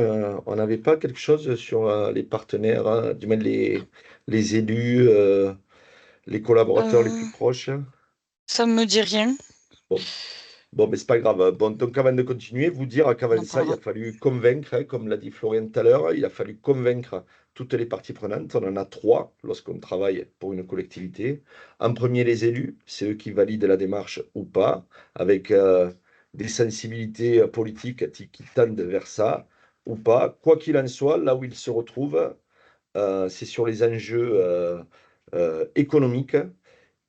On n'avait pas quelque chose sur les partenaires, hein, du moins les élus, les collaborateurs les plus Euh, proches. Ça me dit rien. Bon, bon, mais c'est pas grave. Bon, donc avant de continuer, vous dire On qu'avant en ça, il a parlera. fallu convaincre, hein, comme l'a dit Florian tout à l'heure, il a fallu convaincre toutes les parties prenantes. On en a trois lorsqu'on travaille pour une collectivité. En premier, les élus, c'est eux qui valident la démarche ou pas, avec des sensibilités politiques qui tendent vers ça ou pas. Quoi qu'il en soit, là où ils se retrouvent, c'est sur les enjeux économiques.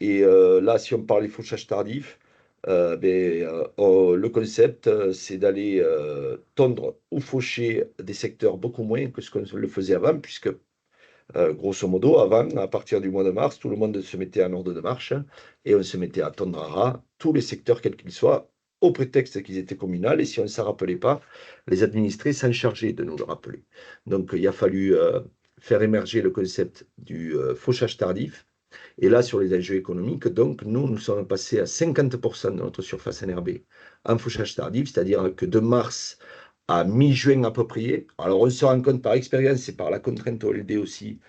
Et là, si on parle des fauchages tardifs, le concept, c'est d'aller tondre ou faucher des secteurs beaucoup moins que ce qu'on le faisait avant, puisque grosso modo, avant, à partir du mois de mars, tout le monde se mettait en ordre de marche et on se mettait à tondre à ras tous les secteurs, quels qu'ils soient, au prétexte qu'ils étaient communaux. Et si on ne s'en rappelait pas, les administrés s'en chargeaient de nous le rappeler. Donc, il a fallu faire émerger le concept du fauchage tardif. Et là, sur les enjeux économiques, donc, nous sommes passés à 50% de notre surface NRB en fauchage tardif, c'est-à-dire que de mars à mi-juin à peu près. Alors, on se rend compte par expérience et par la contrainte OLD aussi,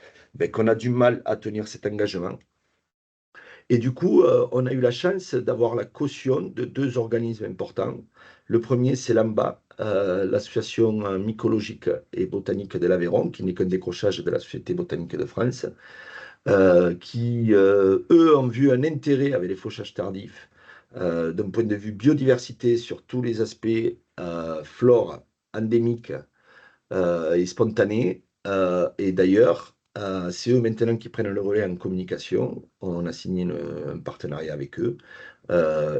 qu'on a du mal à tenir cet engagement. Et du coup, on a eu la chance d'avoir la caution de deux organismes importants. Le premier, c'est l'AMBA, l'association mycologique et botanique de l'Aveyron, qui n'est qu'un décrochage de la Société botanique de France, qui, eux, ont vu un intérêt avec les fauchages tardifs d'un point de vue biodiversité sur tous les aspects flore endémique et spontanée. Et d'ailleurs, c'est eux maintenant qui prennent le relais en communication. On a signé un partenariat avec eux.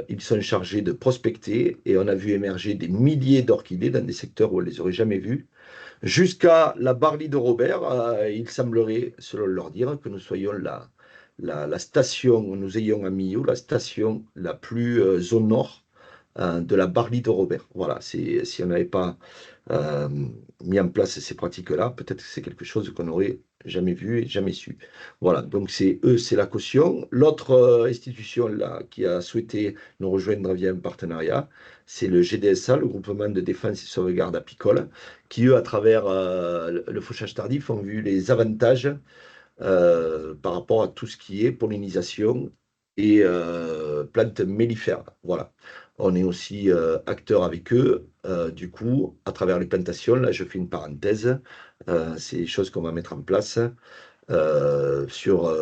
Ils sont chargés de prospecter et on a vu émerger des milliers d'orchidées dans des secteurs où on ne les aurait jamais vues. Jusqu'à la Barlie de Robert, il semblerait, selon leur dire, que nous soyons la station, nous ayons à Millau la station la plus au nord de la Barlie de Robert. Voilà, si on n'avait pas euh, mis en place ces pratiques-là, peut-être que c'est quelque chose qu'on n'aurait jamais vu et jamais su. Voilà, donc c'est eux, c'est la caution. L'autre institution là, qui a souhaité nous rejoindre via un partenariat, c'est le GDSA, le groupement de défense et sauvegarde apicole, qui, eux, à travers le fauchage tardif, ont vu les avantages par rapport à tout ce qui est pollinisation et plantes mellifères. Voilà. On est aussi acteur avec eux. Du coup, à travers les plantations, là, je fais une parenthèse, c'est des choses qu'on va mettre en place sur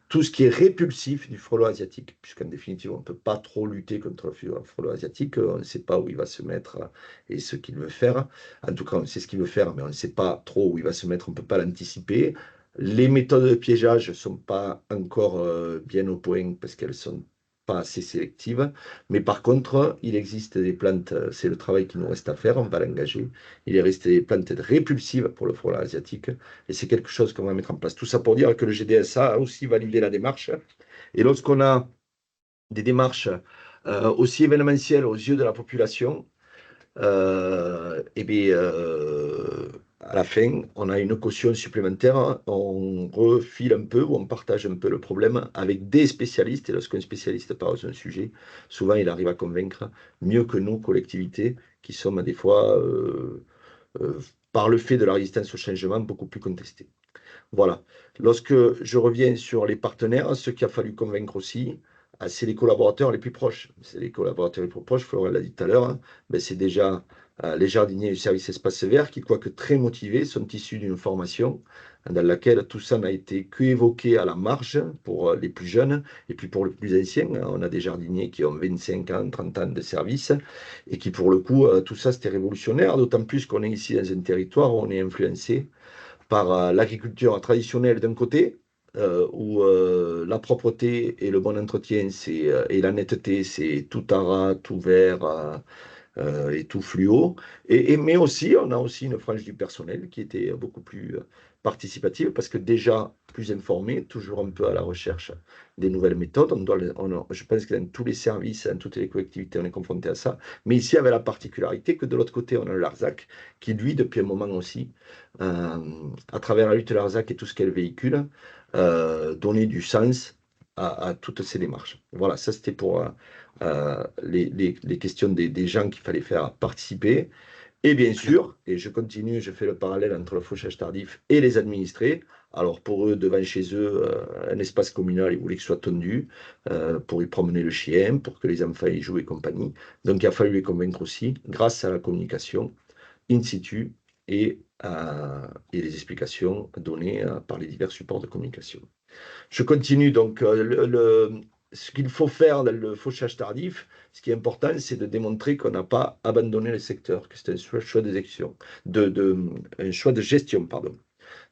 tout ce qui est répulsif du frelon asiatique, puisqu'en définitive, on ne peut pas trop lutter contre le frelon asiatique. On ne sait pas où il va se mettre et ce qu'il veut faire. En tout cas, on sait ce qu'il veut faire, mais on ne sait pas trop où il va se mettre. On ne peut pas l'anticiper. Les méthodes de piégeage ne sont pas encore bien au point parce qu'elles sont pas assez sélectives. Mais par contre, il existe des plantes, c'est le travail qu'il nous reste à faire, on va l'engager. Il reste des plantes répulsives pour le frelon asiatique et c'est quelque chose qu'on va mettre en place. Tout ça pour dire que le GDSA a aussi validé la démarche. Et lorsqu'on a des démarches aussi événementielles aux yeux de la population, et bien, à la fin, on a une caution supplémentaire, on refile un peu ou on partage un peu le problème avec des spécialistes. Et lorsqu'un spécialiste parle d'un sujet, souvent il arrive à convaincre mieux que nous, collectivités, qui sommes des fois, euh, par le fait de la résistance au changement, beaucoup plus contestés. Voilà. Lorsque je reviens sur les partenaires, ce qu'il a fallu convaincre aussi, c'est les collaborateurs les plus proches. C'est les collaborateurs les plus proches, Florent l'a dit tout à l'heure, hein, c'est déjà les jardiniers du service espace vert qui, quoique très motivés, sont issus d'une formation dans laquelle tout ça n'a été qu'évoqué à la marge pour les plus jeunes et puis pour les plus anciens. On a des jardiniers qui ont 25 ans, 30 ans de service et qui, pour le coup, tout ça c'était révolutionnaire, d'autant plus qu'on est ici dans un territoire où on est influencé par l'agriculture traditionnelle d'un côté, où la propreté et le bon entretien et la netteté, c'est tout à ras, tout vert, et tout fluo. Mais aussi, on a aussi une frange du personnel qui était beaucoup plus participative parce que déjà plus informée, toujours un peu à la recherche des nouvelles méthodes. Je pense que dans tous les services, dans toutes les collectivités, on est confronté à ça. Mais ici, avec la particularité que de l'autre côté, on a le Larzac qui, lui, depuis un moment aussi, euh, à travers la lutte Larzac et tout ce qu'elle véhicule, donnait du sens à toutes ces démarches. Voilà, ça c'était pour les questions des gens qu'il fallait faire participer. Et bien sûr, et je continue, je fais le parallèle entre le fauchage tardif et les administrés. Alors pour eux, devant chez eux, un espace communal, ils voulaient que ce soit tondu pour y promener le chien, pour que les enfants y jouent et compagnie. Donc il a fallu les convaincre aussi, grâce à la communication in situ et les explications données par les divers supports de communication. Je continue donc. Ce qu'il faut faire dans le fauchage tardif, ce qui est important, c'est de démontrer qu'on n'a pas abandonné le secteur, que c'est un choix un choix de gestion, pardon.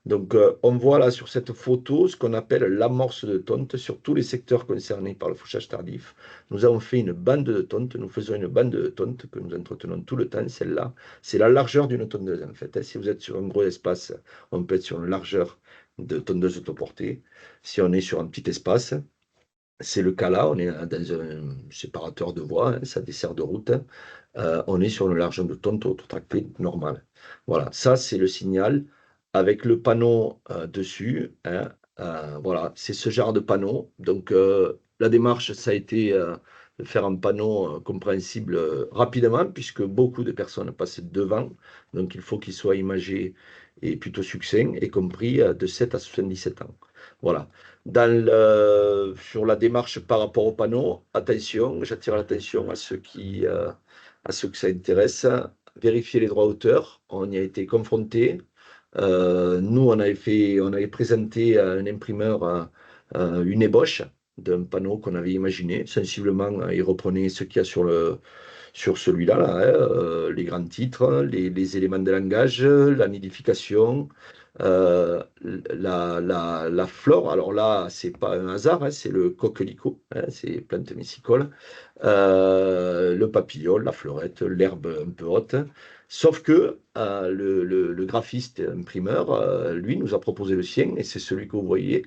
Donc, on voit là sur cette photo ce qu'on appelle l'amorce de tonte sur tous les secteurs concernés par le fauchage tardif. Nous avons fait une bande de tonte, nous faisons une bande de tonte que nous entretenons tout le temps, celle-là. C'est la largeur d'une tondeuse en fait. Si vous êtes sur un gros espace, on peut être sur une largeur de tondeuse autoportée. Si on est sur un petit espace, c'est le cas là, on est dans un séparateur de voies, hein, ça dessert de route. On est sur une largeur de tonte autotractée normale. Voilà, ça c'est le signal avec le panneau dessus, hein. Voilà, c'est ce genre de panneau. Donc la démarche, ça a été de faire un panneau compréhensible rapidement, puisque beaucoup de personnes passent devant. Donc il faut qu'il soit imagé et plutôt succinct, et compris de 7 à 77 ans. Voilà. Sur la démarche par rapport au panneau, attention, j'attire l'attention à ceux que ça intéresse, vérifier les droits d'auteur. On y a été confronté. Nous, on avait présenté à un imprimeur une ébauche d'un panneau qu'on avait imaginé. Sensiblement, il reprenait ce qu'il y a sur celui-là, là, hein, les grands titres, les éléments de langage, la nidification, la flore. Alors là, c'est pas un hasard, hein, c'est le coquelicot, hein, c'est plante messicole, le papillon, la fleurette, l'herbe un peu haute. Sauf que le graphiste imprimeur, lui, nous a proposé le sien, et c'est celui que vous voyez,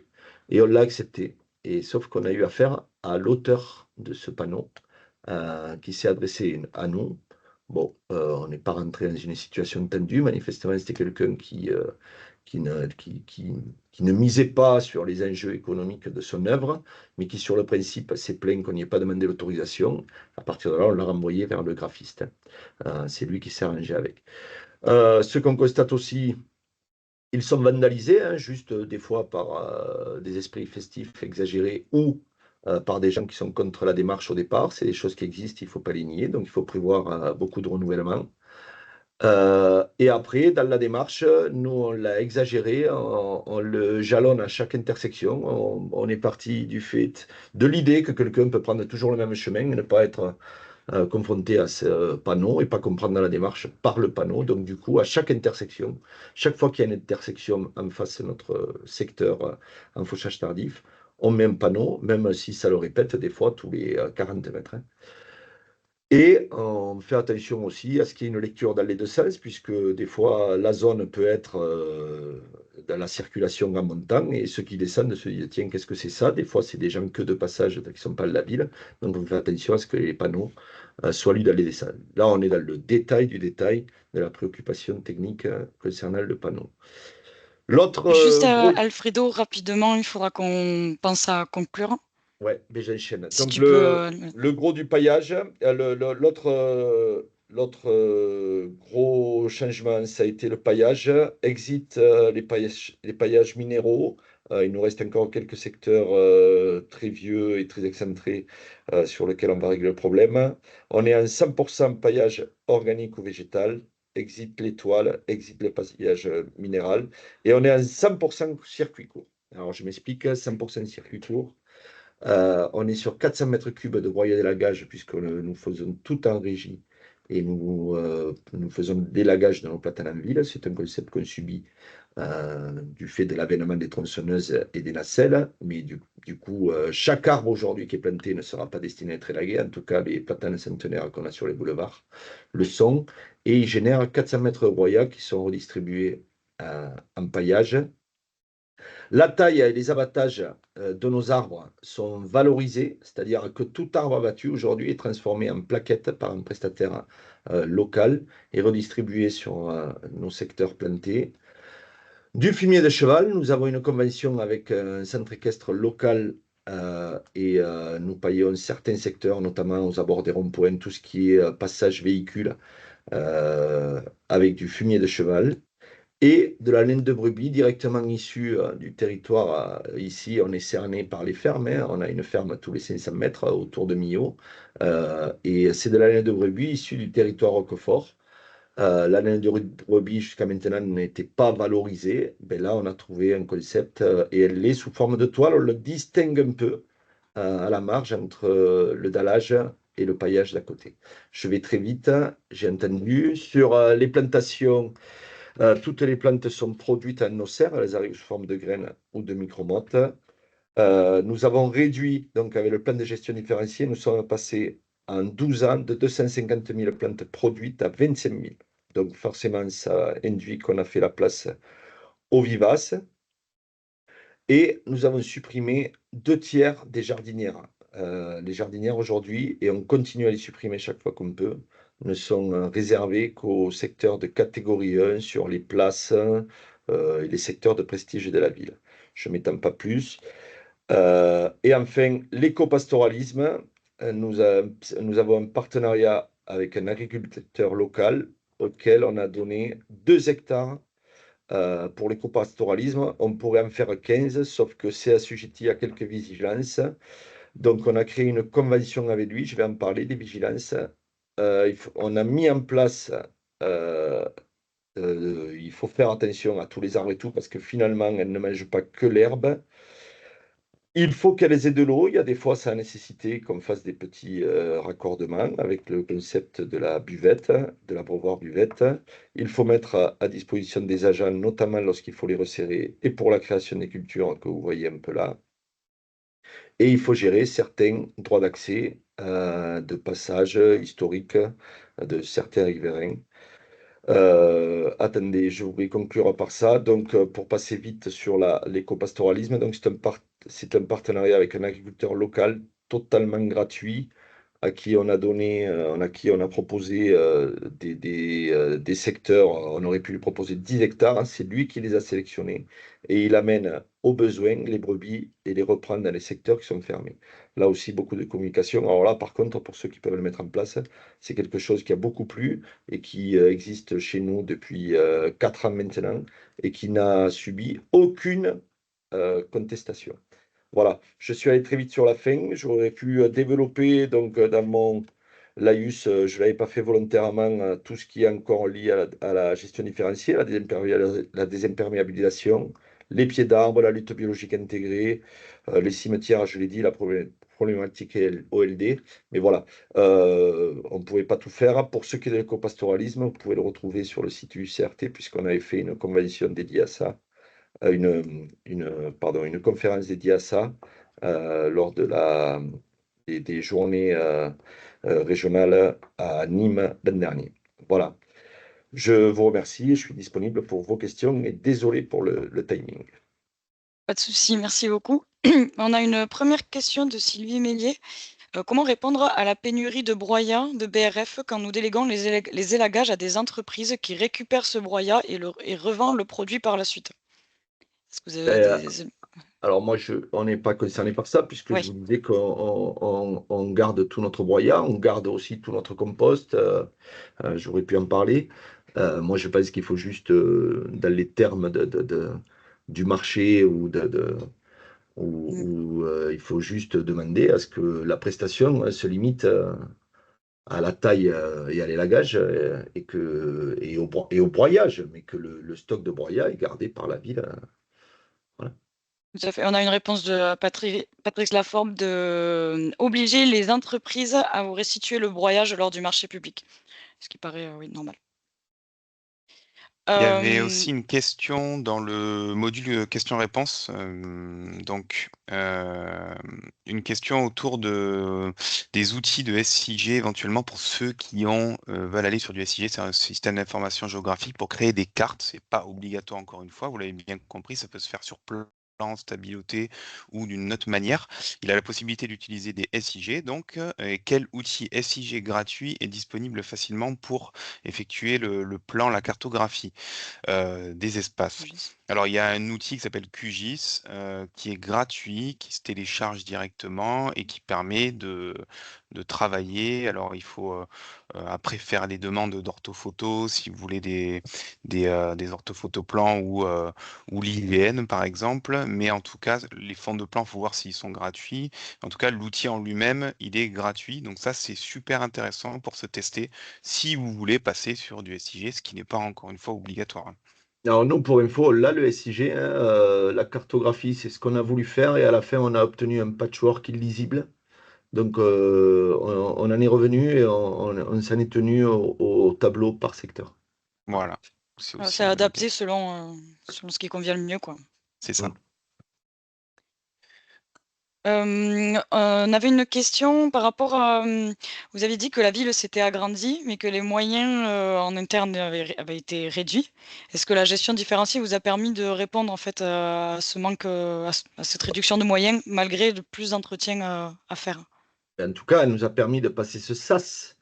et on l'a accepté. Et sauf qu'on a eu affaire à l'auteur de ce panneau qui s'est adressé à nous. Bon, on n'est pas rentré dans une situation tendue. Manifestement, c'était quelqu'un qui ne misait pas sur les enjeux économiques de son œuvre, mais qui, sur le principe, s'est plaint qu'on n'y ait pas demandé l'autorisation. À partir de là, on l'a renvoyé vers le graphiste. C'est lui qui s'est arrangé avec. Ce qu'on constate aussi, ils sont vandalisés, hein, juste des fois par des esprits festifs exagérés ou par des gens qui sont contre la démarche au départ. C'est des choses qui existent, il ne faut pas les nier, donc il faut prévoir beaucoup de renouvellement. Et après, dans la démarche, nous, on l'a exagéré, on le jalonne à chaque intersection. On est parti du fait de l'idée que quelqu'un peut prendre toujours le même chemin et ne pas être confronté à ce panneau et pas comprendre la démarche par le panneau. Donc, du coup, à chaque intersection, chaque fois qu'il y a une intersection en face de notre secteur en fauchage tardif, on met un panneau, même si ça le répète des fois tous les 40 mètres, hein. Et on fait attention aussi à ce qu'il y ait une lecture dans les deux sens, puisque des fois, la zone peut être dans la circulation en montant, et ceux qui descendent se disent, tiens, qu'est-ce que c'est ça? Des fois, c'est des gens que de passage qui ne sont pas de la ville. Donc, on fait attention à ce que les panneaux soient lus dans les descentes. Là, on est dans le détail du détail de la préoccupation technique concernant le panneau. L'autre Juste gros... Alfredo, rapidement, il faudra qu'on pense à conclure. Ouais, mais j'enchaîne. Si Donc, tu peux. le gros du paillage, l'autre gros changement, ça a été le paillage. Exit les paillages minéraux. Il nous reste encore quelques secteurs très vieux et très excentrés sur lesquels on va régler le problème. On est en 100% paillage organique ou végétal. Exit l'étoile, exit le paillage minéral. Et on est en 100% circuit court. Alors, je m'explique, 100% circuit court. On est sur 400 mètres cubes de broyat d'élagage puisque nous faisons tout en régie et nous faisons l'élagage de nos platanes en ville. C'est un concept qu'on subit du fait de l'avènement des tronçonneuses et des nacelles. Mais du coup, chaque arbre aujourd'hui qui est planté ne sera pas destiné à être élagué. En tout cas, les platanes centenaires qu'on a sur les boulevards le sont. Et ils génèrent 400 mètres de broyat qui sont redistribués en paillage. La taille et les abattages de nos arbres sont valorisés, c'est-à-dire que tout arbre abattu aujourd'hui est transformé en plaquettes par un prestataire local et redistribué sur nos secteurs plantés. Du fumier de cheval, nous avons une convention avec un centre équestre local et nous paillons certains secteurs, notamment aux abords des ronds-points, tout ce qui est passage véhicule avec du fumier de cheval et de la laine de brebis directement issue du territoire. Ici, on est cerné par les fermes, hein. On a une ferme à tous les 500 mètres autour de Millau et c'est de la laine de brebis issue du territoire Roquefort. La laine de brebis jusqu'à maintenant n'était pas valorisée. Ben là, on a trouvé un concept et elle est sous forme de toile. On le distingue un peu à la marge entre le dallage et le paillage d'à côté. Je vais très vite. J'ai entendu sur les plantations. Toutes les plantes sont produites en nocère. Elles arrivent sous forme de graines ou de micromottes. Nous avons réduit, donc avec le plan de gestion différenciée, nous sommes passés en 12 ans de 250 000 plantes produites à 25 000. Donc forcément, ça induit qu'on a fait la place aux vivaces. Et nous avons supprimé 2 tiers des jardinières. Les jardinières aujourd'hui, et on continue à les supprimer chaque fois qu'on peut, ne sont réservées qu'au secteur de catégorie 1 sur les places et les secteurs de prestige de la ville. Je ne m'étends pas plus. Et enfin, l'éco-pastoralisme. Nous avons un partenariat avec un agriculteur local auquel on a donné 2 hectares pour l'éco-pastoralisme. On pourrait en faire 15, sauf que c'est assujetti à quelques vigilances. Donc, on a créé une convention avec lui. Je vais en parler des vigilances. On a mis en place il faut faire attention à tous les arbres et tout, parce que finalement, elles ne mangent pas que l'herbe. Il faut qu'elles aient de l'eau. Il y a des fois, ça a nécessité qu'on fasse des petits raccordements avec le concept de la buvette, de l'abreuvoir buvette. Il faut mettre à disposition des agents, notamment lorsqu'il faut les resserrer, et pour la création des cultures que vous voyez un peu là. Et il faut gérer certains droits d'accès de passage historique de certains riverains. Attendez, je voudrais conclure par ça. Donc, pour passer vite sur l'éco-pastoralisme, donc c'est un partenariat avec un agriculteur local totalement gratuit à qui on a donné, à qui on a proposé des secteurs. On aurait pu lui proposer 10 hectares. C'est lui qui les a sélectionnés et il amène au besoin les brebis et les reprend dans les secteurs qui sont fermés. Là aussi, beaucoup de communication. Alors là, par contre, pour ceux qui peuvent le mettre en place, c'est quelque chose qui a beaucoup plu et qui existe chez nous depuis 4 ans maintenant et qui n'a subi aucune contestation. Voilà, je suis allé très vite sur la fin. J'aurais pu développer donc dans mon laïus, je ne l'avais pas fait volontairement, tout ce qui est encore lié à la gestion différenciée, la désimperméabilisation, les pieds d'arbres, la lutte biologique intégrée, les cimetières, je l'ai dit, la problématique OLD. Mais voilà, on ne pouvait pas tout faire. Pour ce qui est de l'éco-pastoralisme, vous pouvez le retrouver sur le site UCRT, puisqu'on avait fait une convention dédiée à ça une conférence dédiée à ça lors des journées régionales à Nîmes l'an dernier. Voilà. Je vous remercie et je suis disponible pour vos questions et désolé pour le timing. Pas de souci, merci beaucoup. On a une première question de Sylvie Mélier. Comment répondre à la pénurie de broyats de BRF quand nous déléguons les élagages à des entreprises qui récupèrent ce broyat et revendent le produit par la suite? Est-ce que vous avez Euh, des... Alors moi, on n'est pas concerné par ça, puisque je Oui, vous disais qu'on garde tout notre broyat, on garde aussi tout notre compost. J'aurais pu en parler. Moi, je pense qu'il faut juste, dans les termes du marché où il faut juste demander à ce que la prestation se limite à la taille et à l'élagage et au broyage, mais que le stock de broyat est gardé par la ville. Voilà. tout à fait. On a une réponse de Patrice Laforbe de obliger les entreprises à vous restituer le broyage lors du marché public. Ce qui paraît, oui, normal. Il y avait Euh, aussi une question dans le module questions-réponses. Une question autour des outils de SIG éventuellement pour ceux qui veulent aller sur du SIG. C'est un système d'information géographique pour créer des cartes. C'est pas obligatoire encore une fois. Vous l'avez bien compris, ça peut se faire sur plan, stabilité ou d'une autre manière. Il a la possibilité d'utiliser des SIG. Donc, quel outil SIG gratuit est disponible facilement pour effectuer le plan, la cartographie des espaces. QGIS. Alors, il y a un outil qui s'appelle QGIS qui est gratuit, qui se télécharge directement et qui permet de travailler. Alors, il faut après faire des demandes d'orthophoto si vous voulez des orthophotoplans ou l'IVN, par exemple. Mais en tout cas, les fonds de plan, il faut voir s'ils sont gratuits. En tout cas, l'outil en lui-même, il est gratuit. Donc ça, c'est super intéressant pour se tester si vous voulez passer sur du SIG, ce qui n'est pas encore une fois obligatoire. Alors nous, pour info, là, le SIG, hein, la cartographie, c'est ce qu'on a voulu faire et à la fin, on a obtenu un patchwork illisible. Donc, on en est revenu et on s'en est tenu au tableau par secteur. Voilà, c'est aussi C'est une bonne idée. adapté selon ce qui convient le mieux, quoi. C'est ça. On avait une question par rapport à, vous avez dit que la ville s'était agrandie, mais que les moyens en interne avaient été réduits. Est-ce que la gestion différenciée vous a permis de répondre en fait à ce manque, à cette réduction de moyens, malgré le plus d'entretien à faire? En tout cas, elle nous a permis de passer ce sas.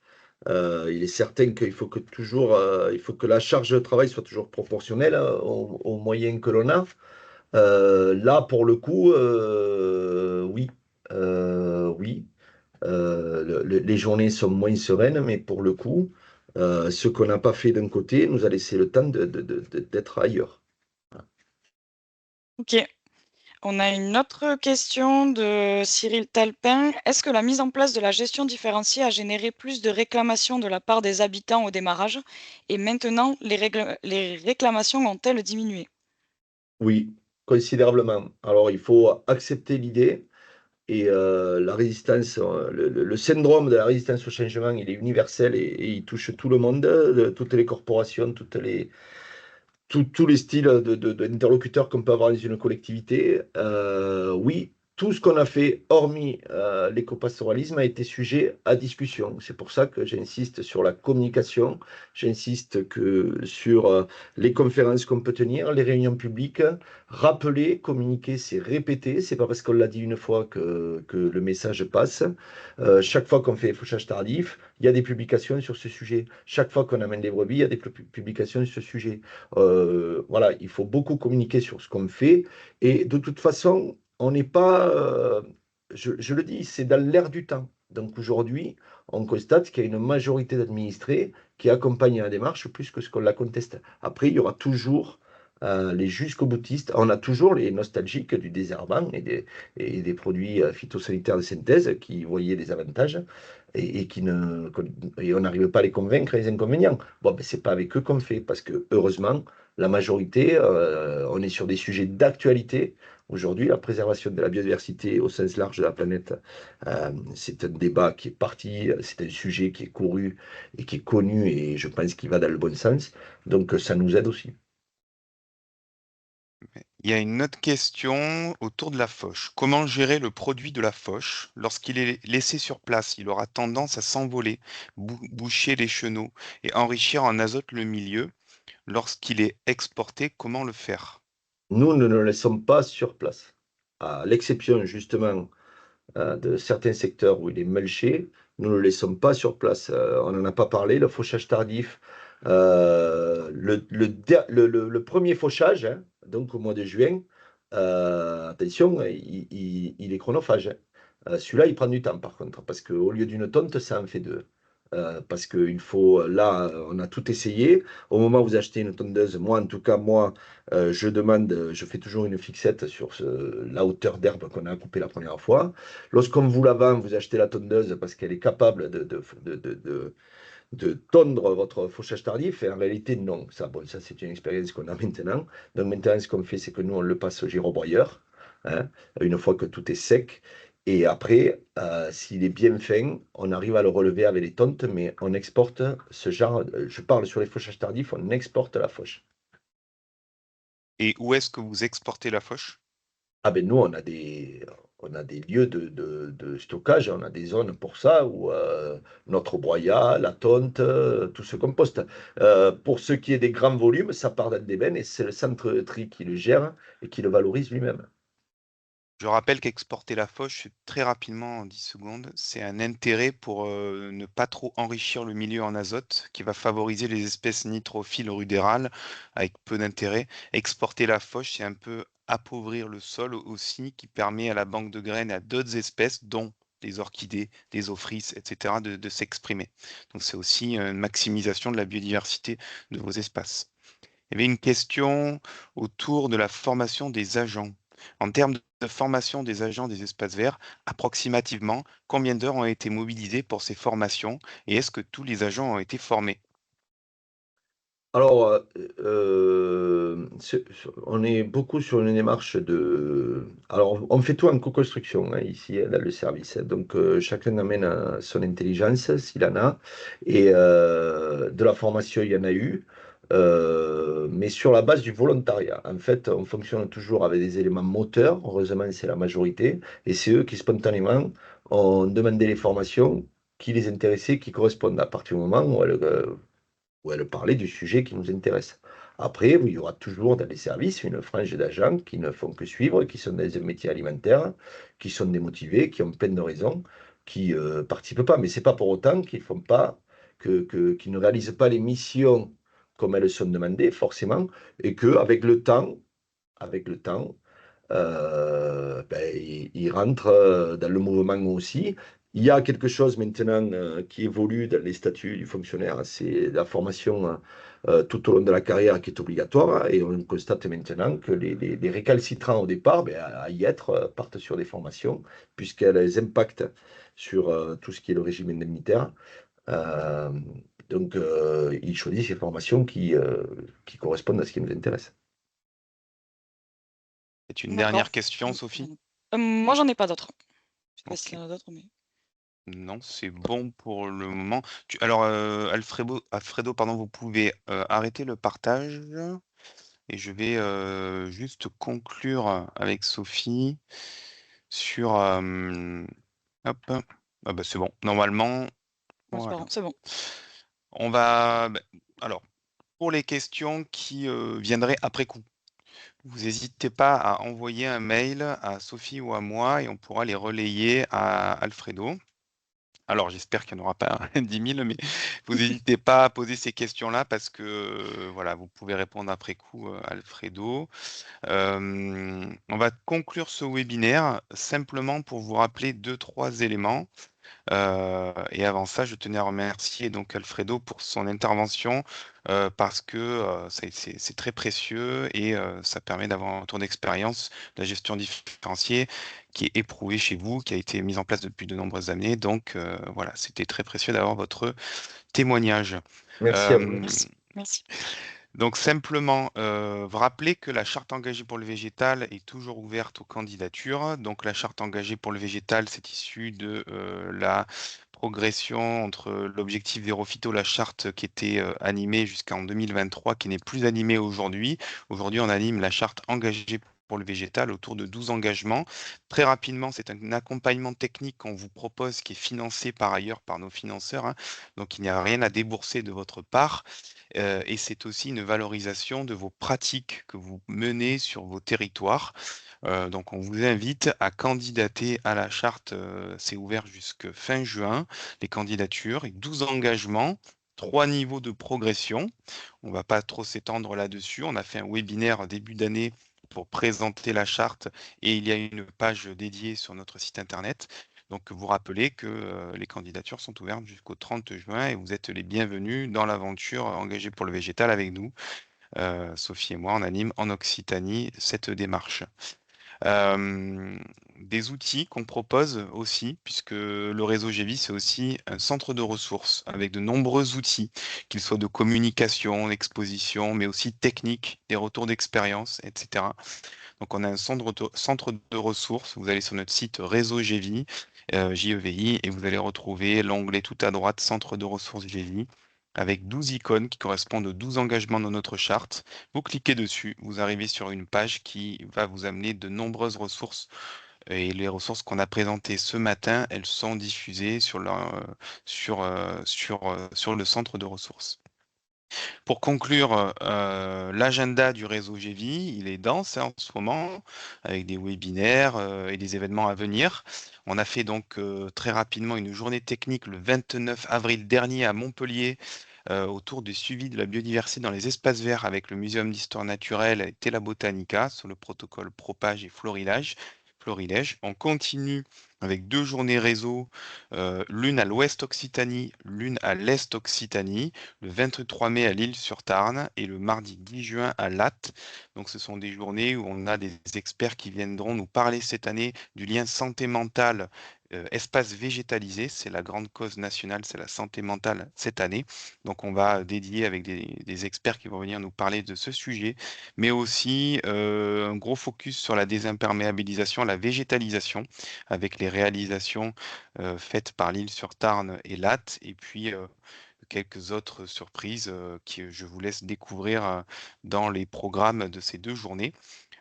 Il est certain qu'il faut que toujours, il faut que la charge de travail soit toujours proportionnelle aux moyens que l'on a. Là, pour le coup, oui, oui. Les journées sont moins sereines, mais pour le coup, ce qu'on n'a pas fait d'un côté nous a laissé le temps d'être ailleurs. Ok. On a une autre question de Cyril Talpin. Est-ce que la mise en place de la gestion différenciée a généré plus de réclamations de la part des habitants au démarrage et maintenant les réclamations ont-elles diminué? Oui, considérablement. Alors, il faut accepter l'idée et la résistance, le syndrome de la résistance au changement, il est universel et il touche tout le monde, toutes les corporations, tous les styles d'interlocuteurs qu'on peut avoir dans une collectivité. Oui, tout ce qu'on a fait, hormis l'éco-pastoralisme, a été sujet à discussion. C'est pour ça que j'insiste sur la communication, j'insiste sur les conférences qu'on peut tenir, les réunions publiques. Rappeler, communiquer, c'est répéter. C'est pas parce qu'on l'a dit une fois que le message passe. Chaque fois qu'on fait les fauchages tardifs, il y a des publications sur ce sujet. Chaque fois qu'on amène des brebis, il y a des publications sur ce sujet. Voilà, il faut beaucoup communiquer sur ce qu'on fait. Et de toute façon, on n'est pas, je le dis, c'est dans l'air du temps. Donc aujourd'hui, on constate qu'il y a une majorité d'administrés qui accompagnent la démarche plus que ce qu'on la conteste. Après, il y aura toujours les jusqu'au-boutistes. On a toujours les nostalgiques du désherbant et des produits phytosanitaires de synthèse qui voyaient des avantages et on n'arrive pas à les convaincre des inconvénients. Bon, ben, c'est pas avec eux qu'on fait, parce que heureusement, la majorité, on est sur des sujets d'actualité. Aujourd'hui, la préservation de la biodiversité au sens large de la planète, c'est un débat qui est parti, c'est un sujet qui est couru et qui est connu, et je pense qu'il va dans le bon sens. Donc, ça nous aide aussi. Il y a une autre question autour de la fauche. Comment gérer le produit de la fauche? Lorsqu'il est laissé sur place, il aura tendance à s'envoler, boucher les chenaux et enrichir en azote le milieu. Lorsqu'il est exporté, comment le faire? Nous ne le laissons pas sur place. À l'exception justement de certains secteurs où il est mulché, nous ne le laissons pas sur place. On n'en a pas parlé, le fauchage tardif. Le premier fauchage, hein, donc au mois de juin, attention, il est chronophage, hein. Celui-là, il prend du temps par contre, parce qu'au lieu d'une tonte, ça en fait deux. Parce qu'il faut, là, on a tout essayé. Au moment où vous achetez une tondeuse, moi en tout cas, moi, je demande, je fais toujours une fixette sur la hauteur d'herbe qu'on a coupée la première fois. Lorsqu'on vous la vend, vous achetez la tondeuse parce qu'elle est capable de tondre votre fauchage tardif. Et en réalité, non. Ça, bon, ça c'est une expérience qu'on a maintenant. Donc maintenant, ce qu'on fait, c'est que nous, on le passe au gyrobroyeur, hein, une fois que tout est sec. Et après, s'il est bien fin, on arrive à le relever avec les tontes, mais on exporte ce genre, je parle sur les fauchages tardifs, on exporte la fauche. Et où est-ce que vous exportez la fauche? Ah ben nous, on a des lieux de stockage, on a des zones pour ça, où notre broyat, la tonte, tout se composte. Pour ce qui est des grands volumes, ça part dans des bennes et c'est le centre tri qui le gère et qui le valorise lui-même. Je rappelle qu'exporter la fauche, très rapidement, en 10 secondes, c'est un intérêt pour ne pas trop enrichir le milieu en azote, qui va favoriser les espèces nitrophiles rudérales avec peu d'intérêt. Exporter la fauche, c'est un peu appauvrir le sol aussi, qui permet à la banque de graines et à d'autres espèces, dont les orchidées, les ophrys, etc., de s'exprimer. Donc c'est aussi une maximisation de la biodiversité de vos espaces. Il y avait une question autour de la formation des agents. En termes de formation des agents des espaces verts, approximativement, combien d'heures ont été mobilisées pour ces formations et est-ce que tous les agents ont été formés? Alors, on est beaucoup sur une démarche Alors, on fait tout en co-construction, hein, ici, dans le service, hein. Donc, chacun amène son intelligence, s'il en a. Et de la formation, il y en a eu, mais sur la base du volontariat. En fait, on fonctionne toujours avec des éléments moteurs. Heureusement, c'est la majorité. Et c'est eux qui, spontanément, ont demandé les formations qui les intéressaient, qui correspondent à partir du moment où elle parlait du sujet qui nous intéresse. Après, il y aura toujours dans les services une frange d'agents qui ne font que suivre, qui sont dans un métier alimentaire, qui sont démotivés, qui ont plein de raisons, qui ne participent pas. Mais ce n'est pas pour autant qu'ils font pas, qu'ils ne réalisent pas les missions comme elles sont demandées, forcément, et qu'avec avec le temps, ben, il rentre dans le mouvement aussi. Il y a quelque chose maintenant qui évolue dans les statuts du fonctionnaire, c'est la formation tout au long de la carrière qui est obligatoire, et on constate maintenant que les récalcitrants au départ, ben, à y être, partent sur des formations, puisqu'elles impactent sur tout ce qui est le régime indemnitaire. Euh, donc, ils choisissent ces formations qui correspondent à ce qui nous intéresse. C'est une D'accord. dernière question, Sophie? Moi, j'en ai pas d'autres. Je sais pas s'il Ok. y en a d'autres, mais... Non, c'est bon pour le moment. Alors, Alfredo, pardon, vous pouvez arrêter le partage et je vais juste conclure avec Sophie sur... hop, ah bah, c'est bon. Normalement, voilà. C'est bon. On va... alors, pour les questions qui viendraient après coup, vous n'hésitez pas à envoyer un mail à Sophie ou à moi et on pourra les relayer à Alfredo. Alors, j'espère qu'il n'y en aura pas 10 000, mais vous n'hésitez pas à poser ces questions-là parce que voilà, vous pouvez répondre après coup, Alfredo. On va conclure ce webinaire simplement pour vous rappeler deux, trois éléments. Et avant ça, je tenais à remercier donc Alfredo pour son intervention parce que c'est très précieux et ça permet d'avoir un retour d'expérience de la gestion différenciée qui est éprouvée chez vous, qui a été mise en place depuis de nombreuses années. Donc voilà, c'était très précieux d'avoir votre témoignage. Merci à vous. Merci. Donc simplement, vous rappeler que la charte engagée pour le végétal est toujours ouverte aux candidatures. Donc la charte engagée pour le végétal, c'est issu de la progression entre l'objectif Zéro Phyto, la charte qui était animée jusqu'en 2023, qui n'est plus animée aujourd'hui. Aujourd'hui, on anime la charte engagée pour le végétal autour de 12 engagements. Très rapidement, c'est un accompagnement technique qu'on vous propose qui est financé par ailleurs par nos financeurs, hein. Donc il n'y a rien à débourser de votre part. Et c'est aussi une valorisation de vos pratiques que vous menez sur vos territoires. Donc on vous invite à candidater à la charte, c'est ouvert jusque fin juin, les candidatures et 12 engagements, 3 niveaux de progression. On ne va pas trop s'étendre là-dessus. On a fait un webinaire début d'année pour présenter la charte et il y a une page dédiée sur notre site internet. Donc, vous rappelez que les candidatures sont ouvertes jusqu'au 30 juin et vous êtes les bienvenus dans l'aventure engagée pour le végétal avec nous. Sophie et moi, on anime en Occitanie cette démarche. Des outils qu'on propose aussi, puisque le réseau GEVI, c'est aussi un centre de ressources avec de nombreux outils, qu'ils soient de communication, d'exposition, mais aussi techniques, des retours d'expérience, etc. Donc, on a un centre de ressources. Vous allez sur notre site réseau GEVI, JEVI, et vous allez retrouver l'onglet tout à droite, centre de ressources GEVI. avec 12 icônes qui correspondent aux 12 engagements de notre charte. Vous cliquez dessus, vous arrivez sur une page qui va vous amener de nombreuses ressources. Et les ressources qu'on a présentées ce matin, elles sont diffusées sur sur le centre de ressources. Pour conclure, l'agenda du réseau GEVI, il est dense en ce moment, avec des webinaires et des événements à venir. On a fait donc très rapidement une journée technique le 29 avril dernier à Montpellier autour du suivi de la biodiversité dans les espaces verts avec le Muséum d'histoire naturelle et Tela Botanica sur le protocole Propage et Florilège. On continue avec 2 journées réseau, l'une à l'ouest Occitanie, l'une à l'est Occitanie, le 23 mai à L'Isle-sur-Tarn et le mardi 10 juin à Latte. Donc ce sont des journées où on a des experts qui viendront nous parler cette année du lien santé mentale espace végétalisé, c'est la grande cause nationale, c'est la santé mentale cette année. Donc on va dédier avec des experts qui vont venir nous parler de ce sujet, mais aussi un gros focus sur la désimperméabilisation, la végétalisation, avec les réalisations faites par L'Isle-sur-Tarn et Latte, et puis quelques autres surprises que je vous laisse découvrir dans les programmes de ces 2 journées.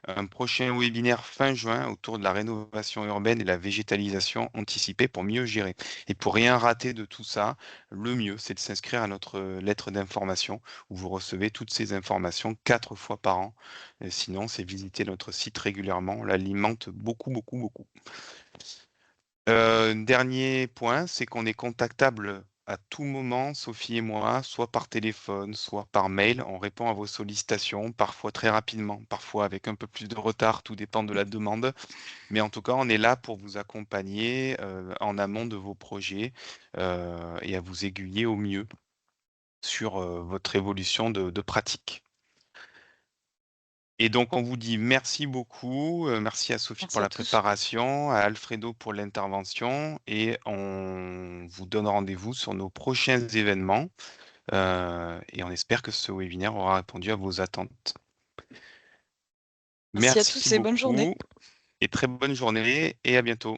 Un prochain webinaire fin juin autour de la rénovation urbaine et la végétalisation anticipée pour mieux gérer. Et pour rien rater de tout ça, le mieux, c'est de s'inscrire à notre lettre d'information où vous recevez toutes ces informations 4 fois par an. Sinon, c'est visiter notre site régulièrement. On l'alimente beaucoup, beaucoup, beaucoup. Dernier point, c'est qu'on est contactable à tout moment, Sophie et moi, soit par téléphone, soit par mail. On répond à vos sollicitations, parfois très rapidement, parfois avec un peu plus de retard, tout dépend de la demande. Mais en tout cas, on est là pour vous accompagner en amont de vos projets et à vous aiguiller au mieux sur votre évolution de pratique. Et donc, on vous dit merci beaucoup. Merci à Sophie Merci pour à la tous. préparation, à Alfredo pour l'intervention. Et on vous donne rendez-vous sur nos prochains événements. Et on espère que ce webinaire aura répondu à vos attentes. Merci à tous Merci et bonne journée. beaucoup et très bonne journée et à bientôt.